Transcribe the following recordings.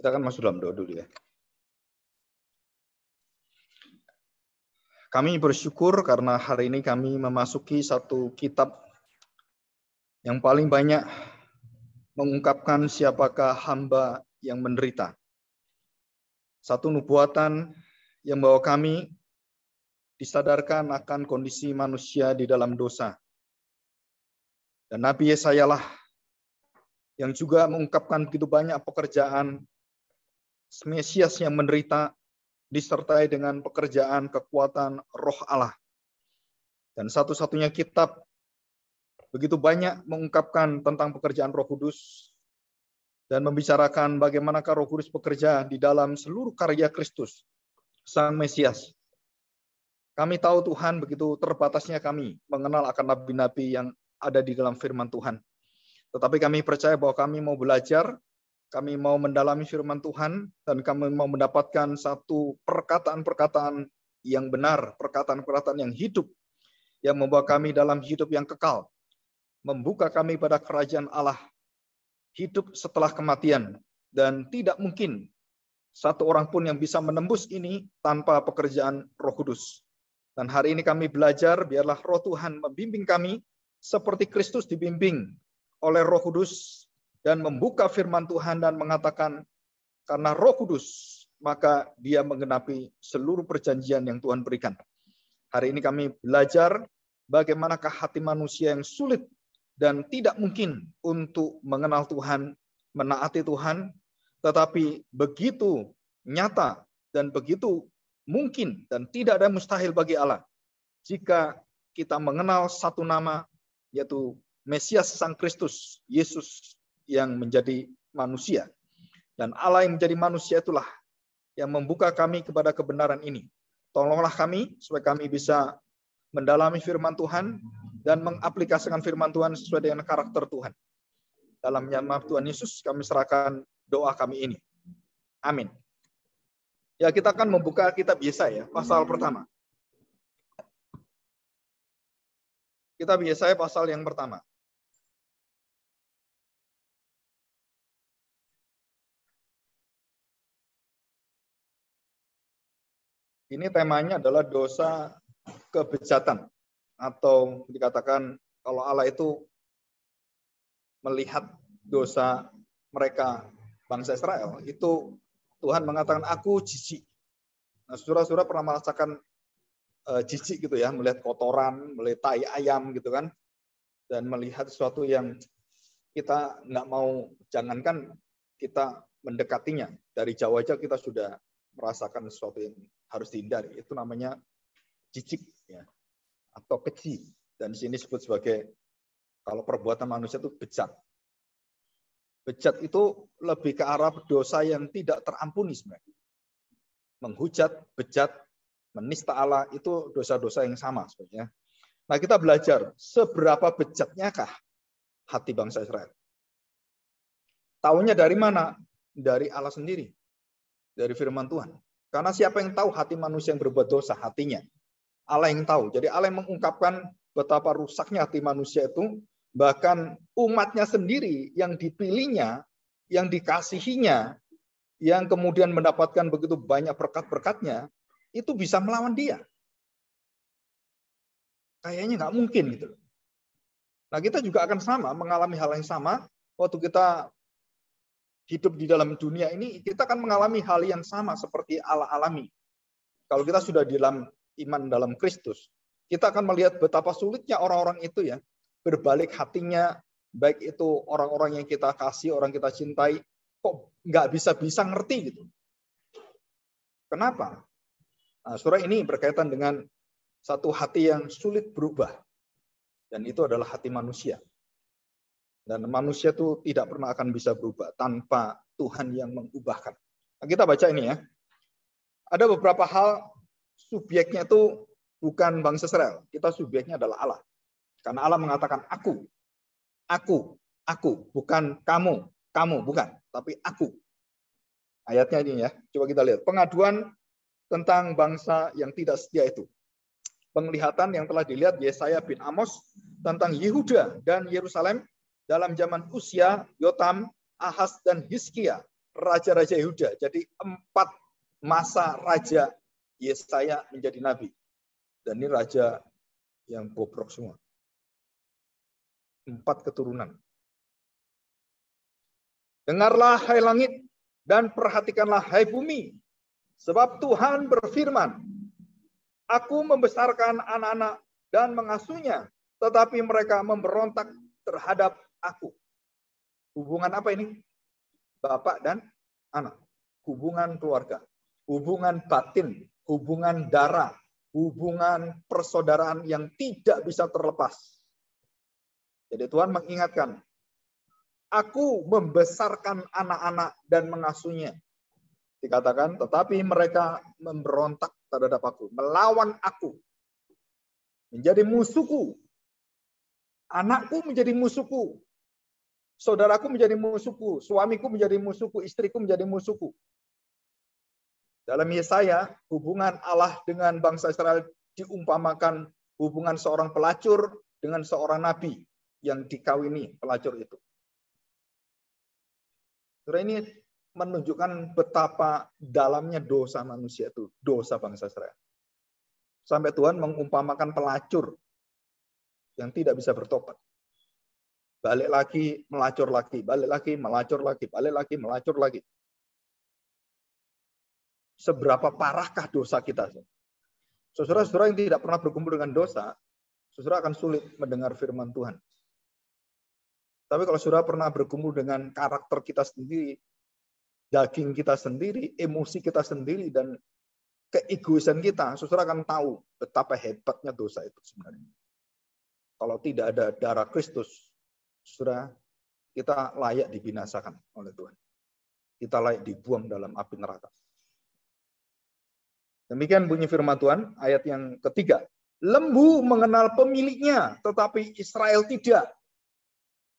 Kita akan masuk dalam doa dulu ya. Kami bersyukur karena hari ini kami memasuki satu kitab yang paling banyak mengungkapkan siapakah hamba yang menderita. Satu nubuatan yang membawa kami disadarkan akan kondisi manusia di dalam dosa. Dan Nabi Yesaya lah yang juga mengungkapkan begitu banyak pekerjaan Mesias yang menderita disertai dengan pekerjaan kekuatan Roh Allah. Dan satu-satunya kitab begitu banyak mengungkapkan tentang pekerjaan Roh Kudus dan membicarakan bagaimanakah Roh Kudus bekerja di dalam seluruh karya Kristus, Sang Mesias. Kami tahu Tuhan begitu terbatasnya kami mengenal akan nabi-nabi yang ada di dalam firman Tuhan. Tetapi kami percaya bahwa kami mau belajar, kami mau mendalami firman Tuhan, dan kami mau mendapatkan satu perkataan-perkataan yang benar, perkataan-perkataan yang hidup, yang membawa kami dalam hidup yang kekal, membuka kami pada kerajaan Allah, hidup setelah kematian, dan tidak mungkin satu orang pun yang bisa menembus ini tanpa pekerjaan Roh Kudus. Dan hari ini kami belajar, biarlah Roh Tuhan membimbing kami seperti Kristus dibimbing oleh Roh Kudus, dan membuka firman Tuhan dan mengatakan, karena Roh Kudus, maka dia menggenapi seluruh perjanjian yang Tuhan berikan. Hari ini kami belajar bagaimanakah hati manusia yang sulit dan tidak mungkin untuk mengenal Tuhan, menaati Tuhan, tetapi begitu nyata dan begitu mungkin dan tidak ada mustahil bagi Allah jika kita mengenal satu nama, yaitu Mesias Sang Kristus, Yesus yang menjadi manusia. Dan Allah yang menjadi manusia itulah yang membuka kami kepada kebenaran ini. Tolonglah kami supaya kami bisa mendalami firman Tuhan dan mengaplikasikan firman Tuhan sesuai dengan karakter Tuhan. Dalam nama Tuhan Yesus kami serahkan doa kami ini. Amin. Ya, kita akan membuka kitab Yesaya pasal pertama. Kitab Yesaya pasal yang pertama. Ini temanya adalah dosa kebejatan, atau dikatakan kalau Allah itu melihat dosa mereka bangsa Israel, itu Tuhan mengatakan aku jijik. Nah, saudara-saudara pernah merasakan jijik gitu ya, melihat kotoran, melihat tai ayam gitu kan, dan melihat sesuatu yang kita nggak mau, jangankan kita mendekatinya, dari jauh aja kita sudah merasakan sesuatu yang harus dihindari. Itu namanya jijik ya, atau keji. Dan di sini disebut sebagai, kalau perbuatan manusia itu bejat. Bejat itu lebih ke arah dosa yang tidak terampuni sebenarnya. Menghujat, bejat, menista Allah, itu dosa-dosa yang sama sebenarnya. Nah, kita belajar seberapa bejatnyakah hati bangsa Israel. Taunya dari mana? Dari Allah sendiri. Dari firman Tuhan. Karena siapa yang tahu hati manusia yang berbuat dosa? Hatinya. Allah yang tahu. Jadi Allah yang mengungkapkan betapa rusaknya hati manusia itu. Bahkan umatnya sendiri yang dipilihnya, yang dikasihinya, yang kemudian mendapatkan begitu banyak berkat-berkatnya, itu bisa melawan dia. Kayaknya nggak mungkin gitu. Nah, kita juga akan sama, mengalami hal yang sama. Waktu kita hidup di dalam dunia ini, kita akan mengalami hal yang sama seperti Allah alami. Kalau kita sudah di dalam iman dalam Kristus, kita akan melihat betapa sulitnya orang-orang itu ya, berbalik hatinya, baik itu orang-orang yang kita kasih, orang kita cintai, kok nggak bisa ngerti gitu. Kenapa? Nah, surah ini berkaitan dengan satu hati yang sulit berubah. Dan itu adalah hati manusia. Dan manusia itu tidak pernah akan bisa berubah tanpa Tuhan yang mengubahkan. Nah, kita baca ini ya. Ada beberapa hal, subjeknya itu bukan bangsa Israel. Kita subjeknya adalah Allah. Karena Allah mengatakan aku, bukan kamu, bukan, tapi aku. Ayatnya ini ya, coba kita lihat. Pengaduan tentang bangsa yang tidak setia itu. Penglihatan yang telah dilihat Yesaya bin Amos tentang Yehuda dan Yerusalem dalam zaman Usia, Yotam, Ahaz, dan Hizkia raja-raja Yehuda. Jadi 4 masa raja Yesaya menjadi nabi. Dan ini raja yang bobrok semua. 4 keturunan. Dengarlah hai langit dan perhatikanlah hai bumi. Sebab Tuhan berfirman, aku membesarkan anak-anak dan mengasuhnya, tetapi mereka memberontak terhadap aku. Hubungan apa ini? Bapak dan anak. Hubungan keluarga. Hubungan batin. Hubungan darah. Hubungan persaudaraan yang tidak bisa terlepas. Jadi Tuhan mengingatkan, aku membesarkan anak-anak dan mengasuhnya. Dikatakan, tetapi mereka memberontak terhadap aku, melawan aku, menjadi musuhku. Anakku menjadi musuhku, saudaraku menjadi musuhku, suamiku menjadi musuhku, istriku menjadi musuhku. Dalam Yesaya, hubungan Allah dengan bangsa Israel diumpamakan hubungan seorang pelacur dengan seorang nabi yang dikawini pelacur itu. Saudara, ini menunjukkan betapa dalamnya dosa manusia itu, dosa bangsa Israel. Sampai Tuhan mengumpamakan pelacur yang tidak bisa bertobat. Balik lagi, melacur lagi, balik lagi, melacur lagi, balik lagi, melacur lagi. Seberapa parahkah dosa kita? Saudara-saudara yang tidak pernah berkumpul dengan dosa, saudara akan sulit mendengar firman Tuhan. Tapi kalau saudara pernah berkumpul dengan karakter kita sendiri, daging kita sendiri, emosi kita sendiri, dan keegoisan kita, saudara akan tahu betapa hebatnya dosa itu sebenarnya. Kalau tidak ada darah Kristus, saudara, kita layak dibinasakan oleh Tuhan. Kita layak dibuang dalam api neraka. Demikian bunyi firman Tuhan, ayat yang ketiga. Lembu mengenal pemiliknya, tetapi Israel tidak.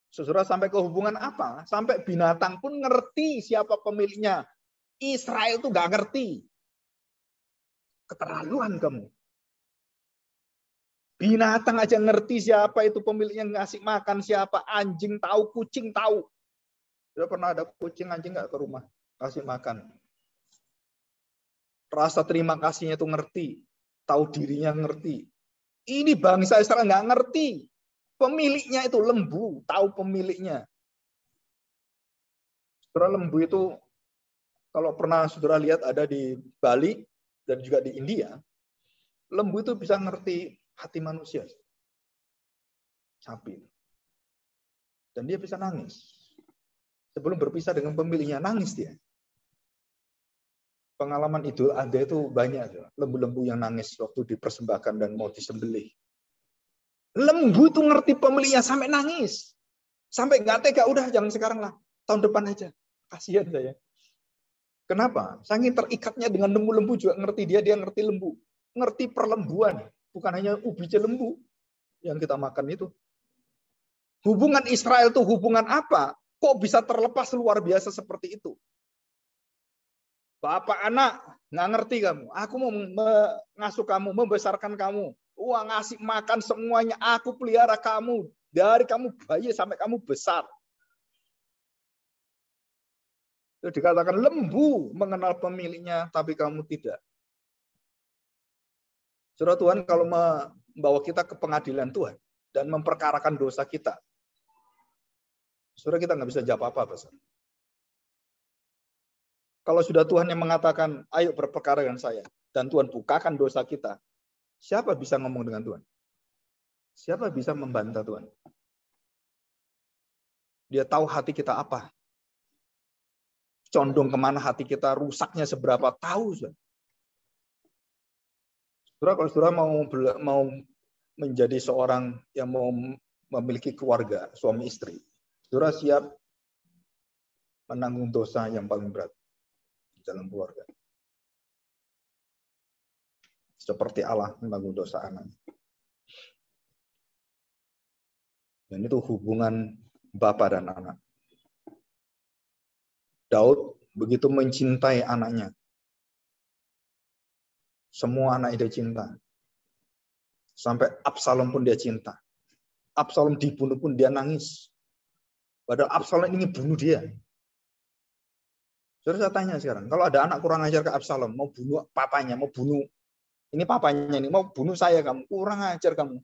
Saudara, sampai ke hubungan apa? Sampai binatang pun ngerti siapa pemiliknya. Israel tuh nggak ngerti. Keterlaluan kamu. Binatang aja ngerti siapa itu pemiliknya, ngasih makan siapa. Anjing tahu, kucing tahu. Sudah pernah ada kucing anjing nggak ke rumah kasih makan? Rasa terima kasihnya itu ngerti. Tahu dirinya ngerti. Ini bangsa Israel nggak ngerti. Pemiliknya itu lembu, tahu pemiliknya. Saudara, lembu itu kalau pernah saudara lihat ada di Bali dan juga di India, lembu itu bisa ngerti hati manusia. Sapi. Dan dia bisa nangis. Sebelum berpisah dengan pemiliknya, nangis dia. Pengalaman Idul Adha itu banyak. Lembu-lembu yang nangis waktu dipersembahkan dan mau disembelih. Lembu itu ngerti pemiliknya sampai nangis. Sampai nggak tega, udah jangan sekarang lah. Tahun depan aja. Kasihan saya. Kenapa? Saking terikatnya dengan lembu-lembu juga ngerti dia ngerti lembu. Ngerti perlembuan. Bukan hanya ubi lembu yang kita makan itu. Hubungan Israel itu hubungan apa? Kok bisa terlepas luar biasa seperti itu? Bapak anak, nggak ngerti kamu. Aku mau mengasuh kamu, membesarkan kamu. Wah, ngasih makan semuanya. Aku pelihara kamu. Dari kamu bayi sampai kamu besar. Itu dikatakan lembu mengenal pemiliknya, tapi kamu tidak. Saudara, Tuhan kalau membawa kita ke pengadilan Tuhan dan memperkarakan dosa kita, saudara, kita nggak bisa jawab apa-apa. Kalau sudah Tuhan yang mengatakan, ayo berperkara dengan saya, dan Tuhan bukakan dosa kita, siapa bisa ngomong dengan Tuhan? Siapa bisa membantah Tuhan? Dia tahu hati kita apa. Condong kemana hati kita, rusaknya seberapa, tahu. Saudara, kalau saudara mau menjadi seorang yang mau memiliki keluarga, suami istri, saudara siap menanggung dosa yang paling berat dalam keluarga. Seperti Allah menanggung dosa anak. Dan itu hubungan Bapa dan anak. Daud begitu mencintai anaknya. Semua anak dia cinta. Sampai Absalom pun dia cinta. Absalom dibunuh pun dia nangis. Padahal Absalom ingin bunuh dia. Saudara, saya tanya sekarang, kalau ada anak kurang ajar ke Absalom, mau bunuh papanya, mau bunuh, ini papanya ini, mau bunuh saya kamu, kurang ajar kamu.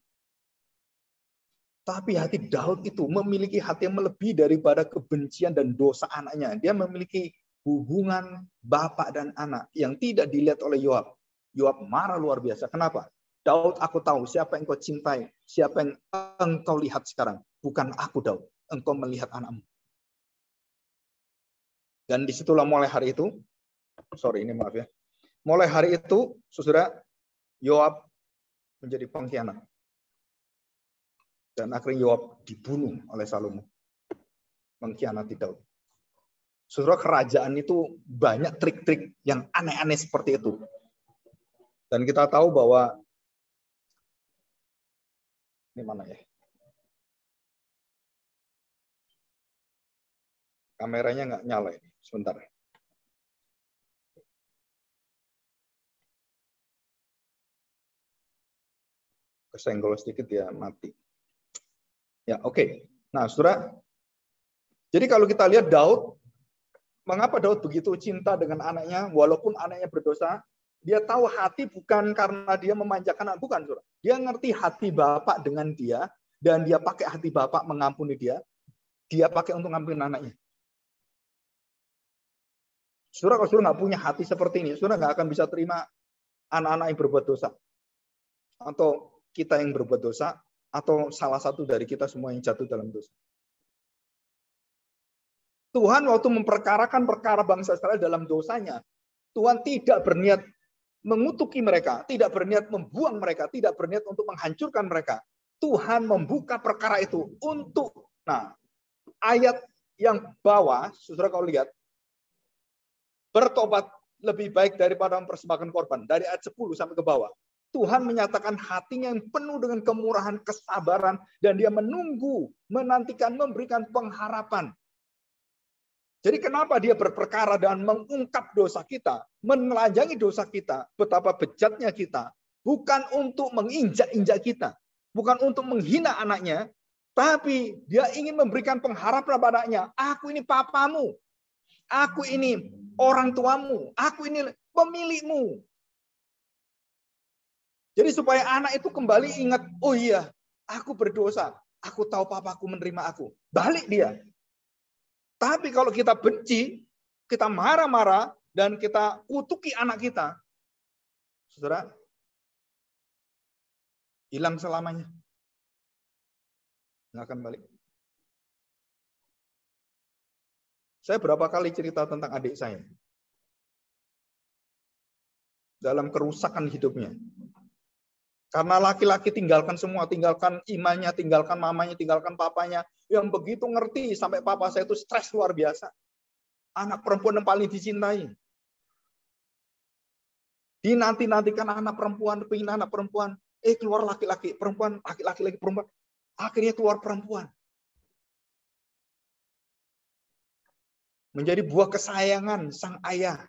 Tapi hati Daud itu memiliki hati yang melebihi daripada kebencian dan dosa anaknya. Dia memiliki hubungan bapak dan anak yang tidak dilihat oleh Yoab. Yoab marah luar biasa. Kenapa? Daud, aku tahu siapa yang kau cintai, siapa yang engkau lihat sekarang. Bukan aku, Daud. Engkau melihat anakmu. Dan disitulah mulai hari itu, maaf ya. Mulai hari itu, saudara, Yoab menjadi pengkhianat. Dan akhirnya Yoab dibunuh oleh Salomo. Mengkhianati Daud. Saudara, kerajaan itu banyak trik-trik yang aneh-aneh seperti itu. Dan kita tahu bahwa ini mana ya? Kameranya nggak nyala ini. Sebentar. Kesenggol sedikit ya mati. Ya, oke. Nah, saudara. Jadi kalau kita lihat Daud, mengapa Daud begitu cinta dengan anaknya, walaupun anaknya berdosa, dia tahu hati bukan karena dia memanjakan anak, bukan, saudara. Dia ngerti hati bapak dengan dia, dan dia pakai hati bapak mengampuni dia pakai untuk ngampuni anaknya. Saudara, kalau saudara nggak punya hati seperti ini, saudara nggak akan bisa terima anak-anak yang berbuat dosa. Atau kita yang berbuat dosa, atau salah satu dari kita semua yang jatuh dalam dosa. Tuhan waktu memperkarakan perkara bangsa Israel dalam dosanya, Tuhan tidak berniat mengutuki mereka, tidak berniat membuang mereka, tidak berniat untuk menghancurkan mereka. Tuhan membuka perkara itu untuk, ayat yang bawah, saudara kalau lihat, bertobat lebih baik daripada mempersembahkan korban. Dari ayat 10 sampai ke bawah. Tuhan menyatakan hatinya yang penuh dengan kemurahan, kesabaran, dan dia menunggu, menantikan, memberikan pengharapan. Jadi kenapa dia berperkara dan mengungkap dosa kita, menelanjangi dosa kita, betapa bejatnya kita, bukan untuk menginjak-injak kita, bukan untuk menghina anaknya, tapi dia ingin memberikan pengharapan padanya. Aku ini papamu, aku ini orang tuamu, aku ini pemilikmu. Jadi supaya anak itu kembali ingat, oh iya, aku berdosa, aku tahu papaku menerima aku. Balik dia. Tapi kalau kita benci, kita marah-marah, dan kita kutuki anak kita, saudara, hilang selamanya. Nggak akan balik. Saya berapa kali cerita tentang adik saya. Dalam kerusakan hidupnya. Karena laki-laki tinggalkan semua, tinggalkan imannya, tinggalkan mamanya, tinggalkan papanya. Yang begitu ngerti, sampai papa saya itu stres luar biasa. Anak perempuan yang paling dicintai. Dinanti-nantikan anak perempuan, pengen anak perempuan. Keluar laki-laki, perempuan, laki-laki, perempuan. Akhirnya keluar perempuan. Menjadi buah kesayangan sang ayah.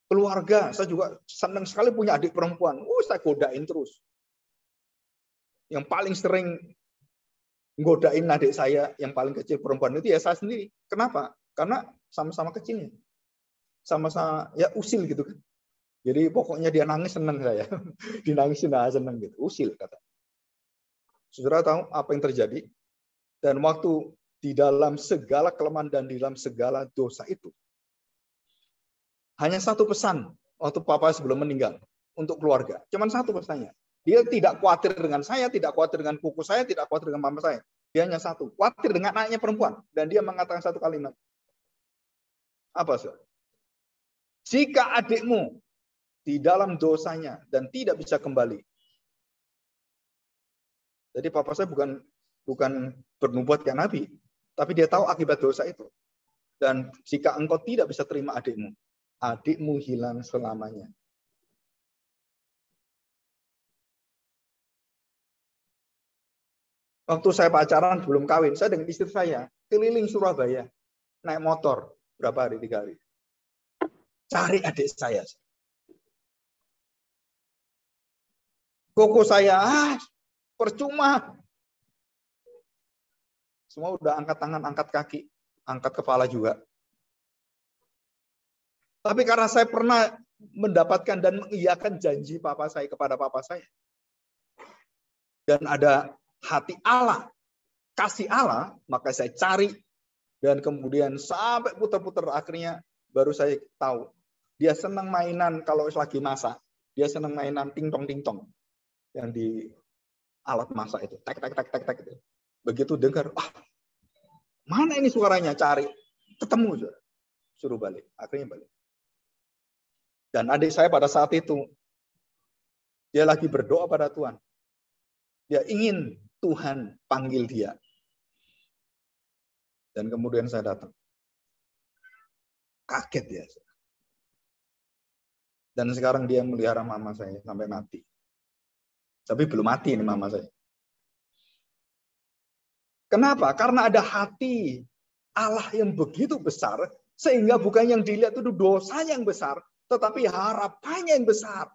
Keluarga, saya juga senang sekali punya adik perempuan. Saya godain terus. Yang paling sering godain adik saya yang paling kecil perempuan itu ya saya sendiri. Kenapa? Karena sama-sama kecilnya. Sama-sama ya usil gitu kan. Jadi pokoknya dia nangis senang saya. Dinangisin senang gitu. Usil kata. Saudara tahu apa yang terjadi? Dan waktu di dalam segala kelemahan dan di dalam segala dosa itu. Hanya satu pesan waktu papa sebelum meninggal untuk keluarga. Cuman satu pesannya. Dia tidak khawatir dengan saya, tidak khawatir dengan puku saya, tidak khawatir dengan mama saya. Dia hanya satu, khawatir dengan anaknya perempuan. Dan dia mengatakan satu kalimat. Apa, saudara? Jika adikmu di dalam dosanya dan tidak bisa kembali. Jadi papa saya bukan bernubuat kayak nabi, tapi dia tahu akibat dosa itu. Dan jika engkau tidak bisa terima adikmu hilang selamanya. Waktu saya pacaran belum kawin, saya dengan istri saya keliling Surabaya, naik motor berapa hari, 3 hari. Cari adik saya. Koko saya, percuma. Semua udah angkat tangan, angkat kaki, angkat kepala juga. Tapi karena saya pernah mendapatkan dan mengiyakan janji papa saya kepada papa saya. Dan ada hati Allah, kasih Allah, maka saya cari. Dan kemudian sampai putar-putar, akhirnya baru saya tahu. Dia senang mainan kalau lagi masak. Dia senang mainan ting-tong. Yang di alat masak itu. Tek. Begitu dengar, mana ini suaranya? Cari. Ketemu. Suruh balik. Akhirnya balik. Dan adik saya pada saat itu, dia lagi berdoa pada Tuhan. Dia ingin Tuhan panggil dia. Dan kemudian saya datang. Kaget ya. Dan sekarang dia melihara mama saya sampai mati. Tapi belum mati ini mama saya. Kenapa? Karena ada hati Allah yang begitu besar, sehingga bukan yang dilihat itu dosanya yang besar, tetapi harapannya yang besar.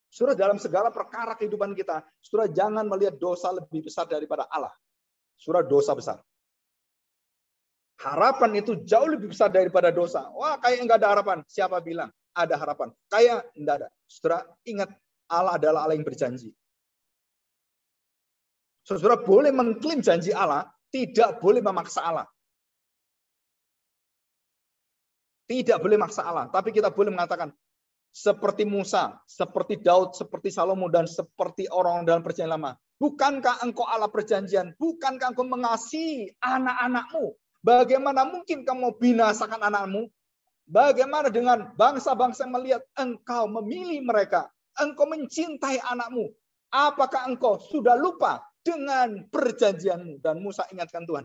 Saudara, dalam segala perkara kehidupan kita, saudara jangan melihat dosa lebih besar daripada Allah. Saudara, dosa besar. Harapan itu jauh lebih besar daripada dosa. Wah, kayak enggak ada harapan. Siapa bilang ada harapan? Kayak enggak ada. Saudara, ingat Allah adalah Allah yang berjanji. Saudara boleh mengklaim janji Allah, tidak boleh memaksa Allah. Tidak boleh maksa Allah, tapi kita boleh mengatakan seperti Musa, seperti Daud, seperti Salomo, dan seperti orang dalam perjanjian lama. Bukankah engkau Allah perjanjian? Bukankah engkau mengasihi anak-anakmu? Bagaimana mungkin kamu binasakan anakmu? Bagaimana dengan bangsa-bangsa yang melihat engkau memilih mereka? Engkau mencintai anakmu. Apakah engkau sudah lupa dengan perjanjianmu? Dan Musa ingatkan Tuhan.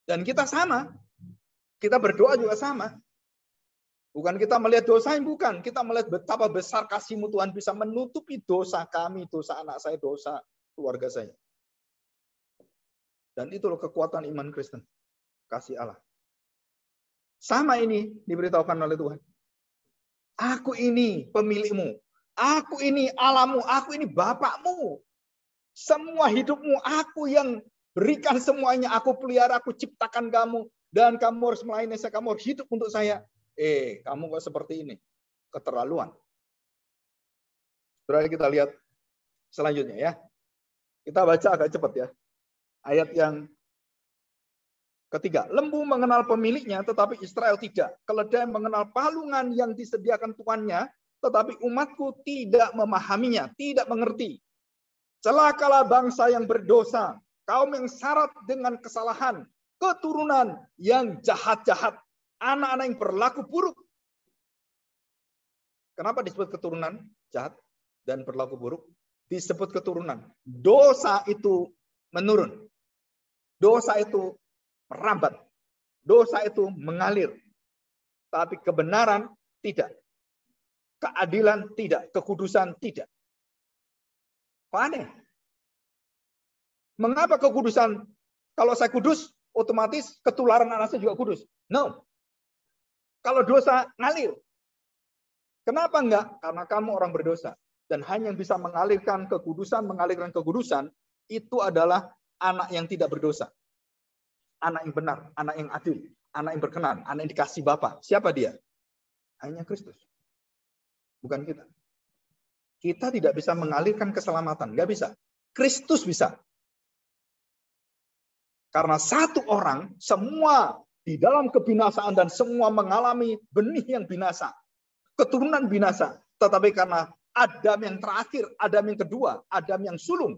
Dan kita sama. Kita berdoa juga sama. Bukan kita melihat dosa yang bukan. Kita melihat betapa besar kasih-Mu Tuhan bisa menutupi dosa kami, dosa anak saya, dosa keluarga saya. Dan itu loh kekuatan iman Kristen. Kasih Allah. Sama ini diberitahukan oleh Tuhan. Aku ini pemilikmu. Aku ini Allahmu. Aku ini Bapakmu. Semua hidupmu aku yang berikan semuanya. Aku pelihara, aku ciptakan kamu. Dan kamu harus melayani saya. Kamu harus hidup untuk saya. Kamu kok seperti ini? Keterlaluan. Saudara, kita lihat selanjutnya ya. Kita baca agak cepat ya. Ayat yang ketiga. Lembu mengenal pemiliknya, tetapi Israel tidak. Keledai mengenal palungan yang disediakan tuannya, tetapi umatku tidak memahaminya, tidak mengerti. Celakalah bangsa yang berdosa, kaum yang syarat dengan kesalahan, keturunan yang jahat-jahat, anak-anak yang berlaku buruk. Kenapa disebut keturunan jahat dan berlaku buruk? Disebut keturunan. Dosa itu menurun. Dosa itu merambat. Dosa itu mengalir. Tapi kebenaran tidak. Keadilan tidak. Kekudusan tidak. Aneh. Mengapa kekudusan? Kalau saya kudus, otomatis ketularan anak saya juga kudus. No. Kalau dosa, ngalir. Kenapa enggak? Karena kamu orang berdosa. Dan hanya yang bisa mengalirkan kekudusan, itu adalah anak yang tidak berdosa. Anak yang benar, anak yang adil, anak yang berkenan, anak yang dikasih Bapa. Siapa dia? Hanya Kristus. Bukan kita. Kita tidak bisa mengalirkan keselamatan. Nggak bisa. Kristus bisa. Karena satu orang, semua di dalam kebinasaan dan semua mengalami benih yang binasa. Keturunan binasa. Tetapi karena Adam yang terakhir, Adam yang kedua, Adam yang sulung.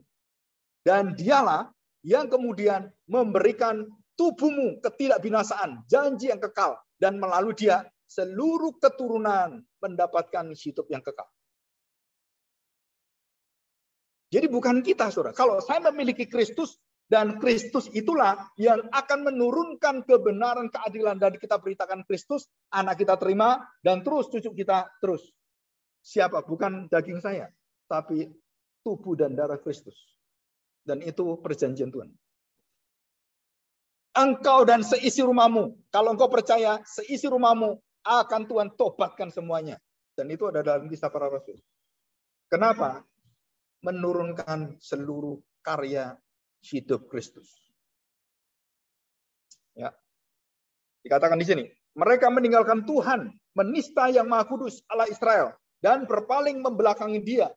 Dan dialah yang kemudian memberikan tubuhmu ketidakbinasaan, janji yang kekal. Dan melalui dia, seluruh keturunan mendapatkan hidup yang kekal. Jadi bukan kita, saudara. Kalau saya memiliki Kristus, dan Kristus itulah yang akan menurunkan kebenaran, keadilan. Dan kita beritakan Kristus, anak kita terima, dan terus cucu kita terus. Siapa? Bukan daging saya, tapi tubuh dan darah Kristus. Dan itu perjanjian Tuhan. Engkau dan seisi rumahmu, kalau engkau percaya, seisi rumahmu akan Tuhan tobatkan semuanya. Dan itu ada dalam Kisah Para Rasul. Kenapa? Menurunkan seluruh karya hidup Kristus. Ya. Dikatakan di sini, mereka meninggalkan Tuhan, menista yang Maha Kudus Allah Israel, dan berpaling membelakangi Dia.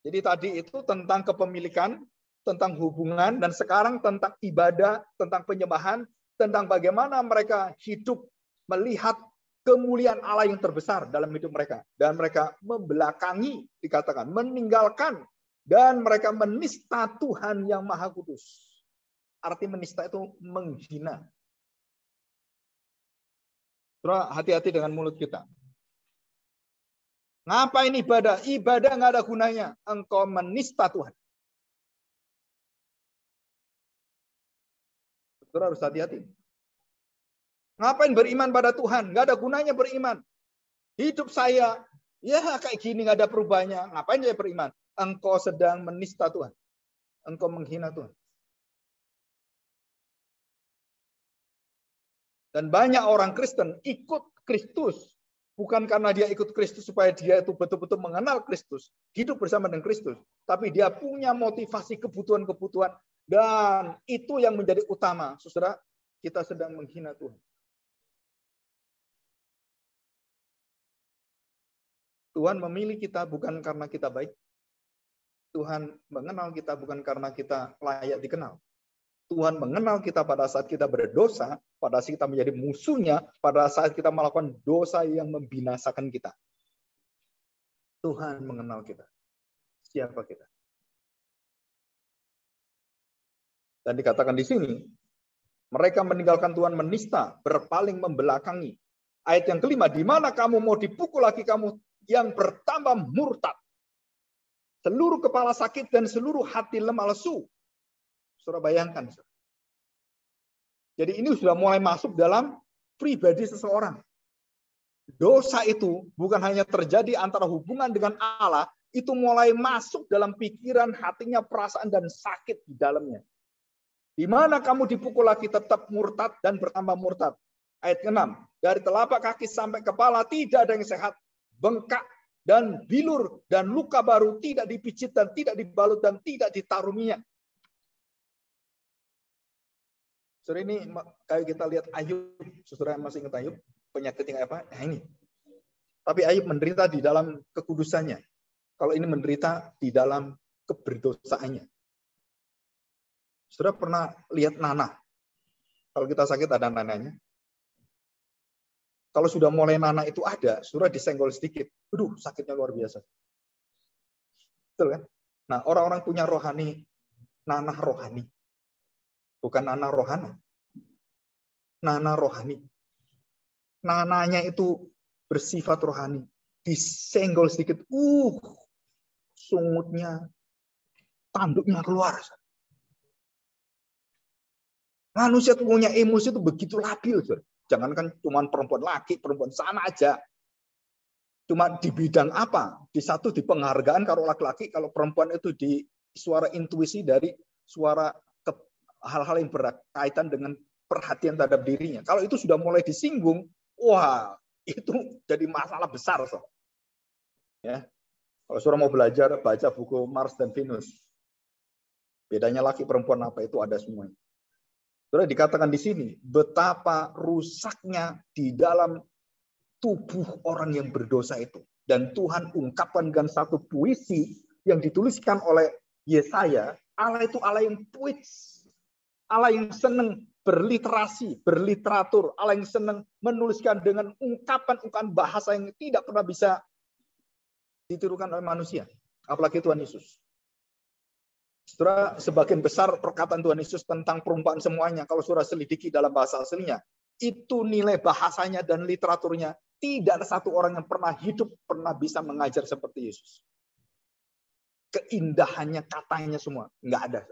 Jadi tadi itu tentang kepemilikan, tentang hubungan, dan sekarang tentang ibadah, tentang penyembahan, tentang bagaimana mereka hidup melihat kemuliaan Allah yang terbesar dalam hidup mereka. Dan mereka membelakangi, dikatakan, meninggalkan, dan mereka menista Tuhan yang Maha Kudus. Arti menista itu menghina. Hati-hati dengan mulut kita. Ngapain ibadah? Ibadah nggak ada gunanya. Engkau menista Tuhan. Saudara harus hati-hati. Ngapain beriman pada Tuhan? Nggak ada gunanya beriman. Hidup saya, ya kayak gini nggak ada perubahannya. Ngapain saya beriman? Engkau sedang menista Tuhan. Engkau menghina Tuhan. Dan banyak orang Kristen ikut Kristus. Bukan karena dia ikut Kristus supaya dia itu betul-betul mengenal Kristus. Hidup bersama dengan Kristus. Tapi dia punya motivasi kebutuhan-kebutuhan. Dan itu yang menjadi utama. Saudara, kita sedang menghina Tuhan. Tuhan memilih kita bukan karena kita baik. Tuhan mengenal kita bukan karena kita layak dikenal. Tuhan mengenal kita pada saat kita berdosa, pada saat kita menjadi musuhnya, pada saat kita melakukan dosa yang membinasakan kita. Tuhan mengenal kita. Siapa kita? Dan dikatakan di sini, mereka meninggalkan Tuhan menista, berpaling membelakangi. Ayat yang kelima, di mana kamu mau dipukul lagi kamu yang bertambah murtad. Seluruh kepala sakit dan seluruh hati lemah lesu. Saudara bayangkan. Jadi ini sudah mulai masuk dalam pribadi seseorang. Dosa itu bukan hanya terjadi antara hubungan dengan Allah, itu mulai masuk dalam pikiran, hatinya, perasaan, dan sakit di dalamnya. Di mana kamu dipukul lagi tetap murtad dan bertambah murtad. Ayat ke-6. Dari telapak kaki sampai kepala tidak ada yang sehat. Bengkak dan bilur dan luka baru, tidak dipijit dan tidak dibalut dan tidak ditaruh minyak. Saudara, ini kayak kita lihat Ayub, saudara masih ingat Ayub? Penyakitnya apa? Nah ini. Tapi Ayub menderita di dalam kekudusannya. Kalau ini menderita di dalam keberdosaannya. Saudara pernah lihat nanah? Kalau kita sakit ada nanahnya. Kalau sudah mulai nanah itu ada, saudara disenggol sedikit. Aduh, sakitnya luar biasa. Betul kan? Nah, orang-orang punya rohani, nanah rohani. Bukan nanah rohana. Nanah rohani. Nanahnya itu bersifat rohani. Disenggol sedikit. Sungutnya, tanduknya keluar. Manusia punya emosi itu begitu labil. Jangankan cuma perempuan laki, perempuan sama aja. Cuma di bidang apa? Di satu di penghargaan kalau laki-laki, kalau perempuan itu di suara intuisi dari suara hal-hal yang berkaitan dengan perhatian terhadap dirinya. Kalau itu sudah mulai disinggung, wah, itu jadi masalah besar. So. Ya. Kalau saudara mau belajar, baca buku Mars dan Venus. Bedanya laki perempuan apa itu ada semuanya. Saudara dikatakan di sini, betapa rusaknya di dalam tubuh orang yang berdosa itu. Dan Tuhan ungkapkan dengan satu puisi yang dituliskan oleh Yesaya, Allah itu Allah yang puisi. Allah yang senang berliterasi, berliteratur. Allah yang senang menuliskan dengan ungkapan-ungkapan bahasa yang tidak pernah bisa ditirukan oleh manusia. Apalagi Tuhan Yesus. Saudara, sebagian besar perkataan Tuhan Yesus tentang perumpamaan semuanya, kalau saudara selidiki dalam bahasa aslinya, itu nilai bahasanya dan literaturnya, tidak ada satu orang yang pernah hidup, pernah bisa mengajar seperti Yesus. Keindahannya, katanya semua, nggak ada.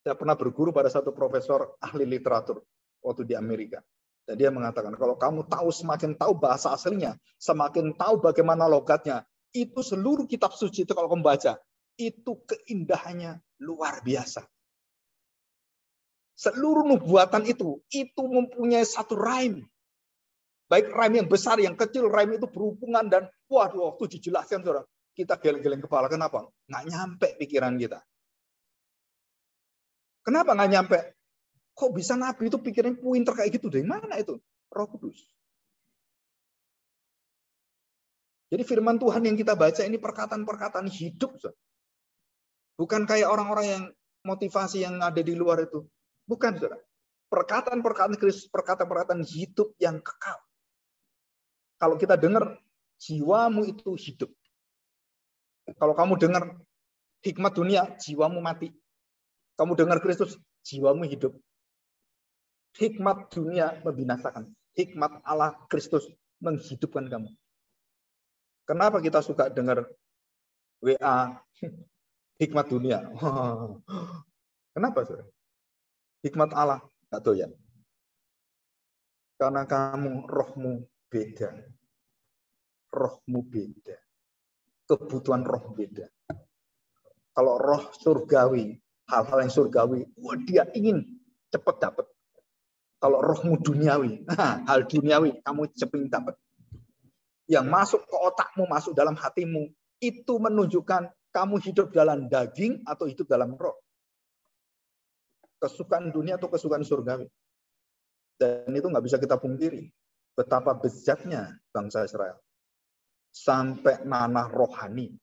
Saya pernah berguru pada satu profesor ahli literatur waktu di Amerika. Dan dia mengatakan, kalau kamu tahu semakin tahu bahasa aslinya, semakin tahu bagaimana logatnya, itu seluruh kitab suci itu kalau kamu baca, itu keindahannya luar biasa. Seluruh nubuatan itu mempunyai satu rhyme. Baik rhyme yang besar, yang kecil, rhyme itu berhubungan dan waduh, waktu dijelaskan saudara, kita geleng-geleng kepala. Kenapa? Nggak nyampe pikiran kita. Kenapa nggak nyampe? Kok bisa nabi itu pikirnya pinter kayak gitu? Dari mana itu? Roh Kudus. Jadi firman Tuhan yang kita baca ini perkataan-perkataan hidup. Bukan kayak orang-orang yang motivasi yang ada di luar itu. Bukan, saudara. Perkataan-perkataan Kristus, perkataan-perkataan hidup yang kekal. Kalau kita dengar, jiwamu itu hidup. Kalau kamu dengar hikmat dunia, jiwamu mati. Kamu dengar Kristus, jiwamu hidup. Hikmat dunia membinasakan. Hikmat Allah Kristus menghidupkan kamu. Kenapa kita suka dengar WA hikmat dunia? Kenapa, saudara? Hikmat Allah nggak doyan. Karena kamu rohmu beda. Rohmu beda. Kebutuhan roh beda. Kalau roh surgawi, hal-hal yang surgawi, dia ingin cepat dapat. Kalau rohmu duniawi, hal duniawi kamu cepat dapat. Yang masuk ke otakmu, masuk dalam hatimu, itu menunjukkan kamu hidup dalam daging atau hidup dalam roh. Kesukaan dunia atau kesukaan surgawi. Dan itu nggak bisa kita pungkiri. Betapa bejatnya bangsa Israel. Sampai nanah rohani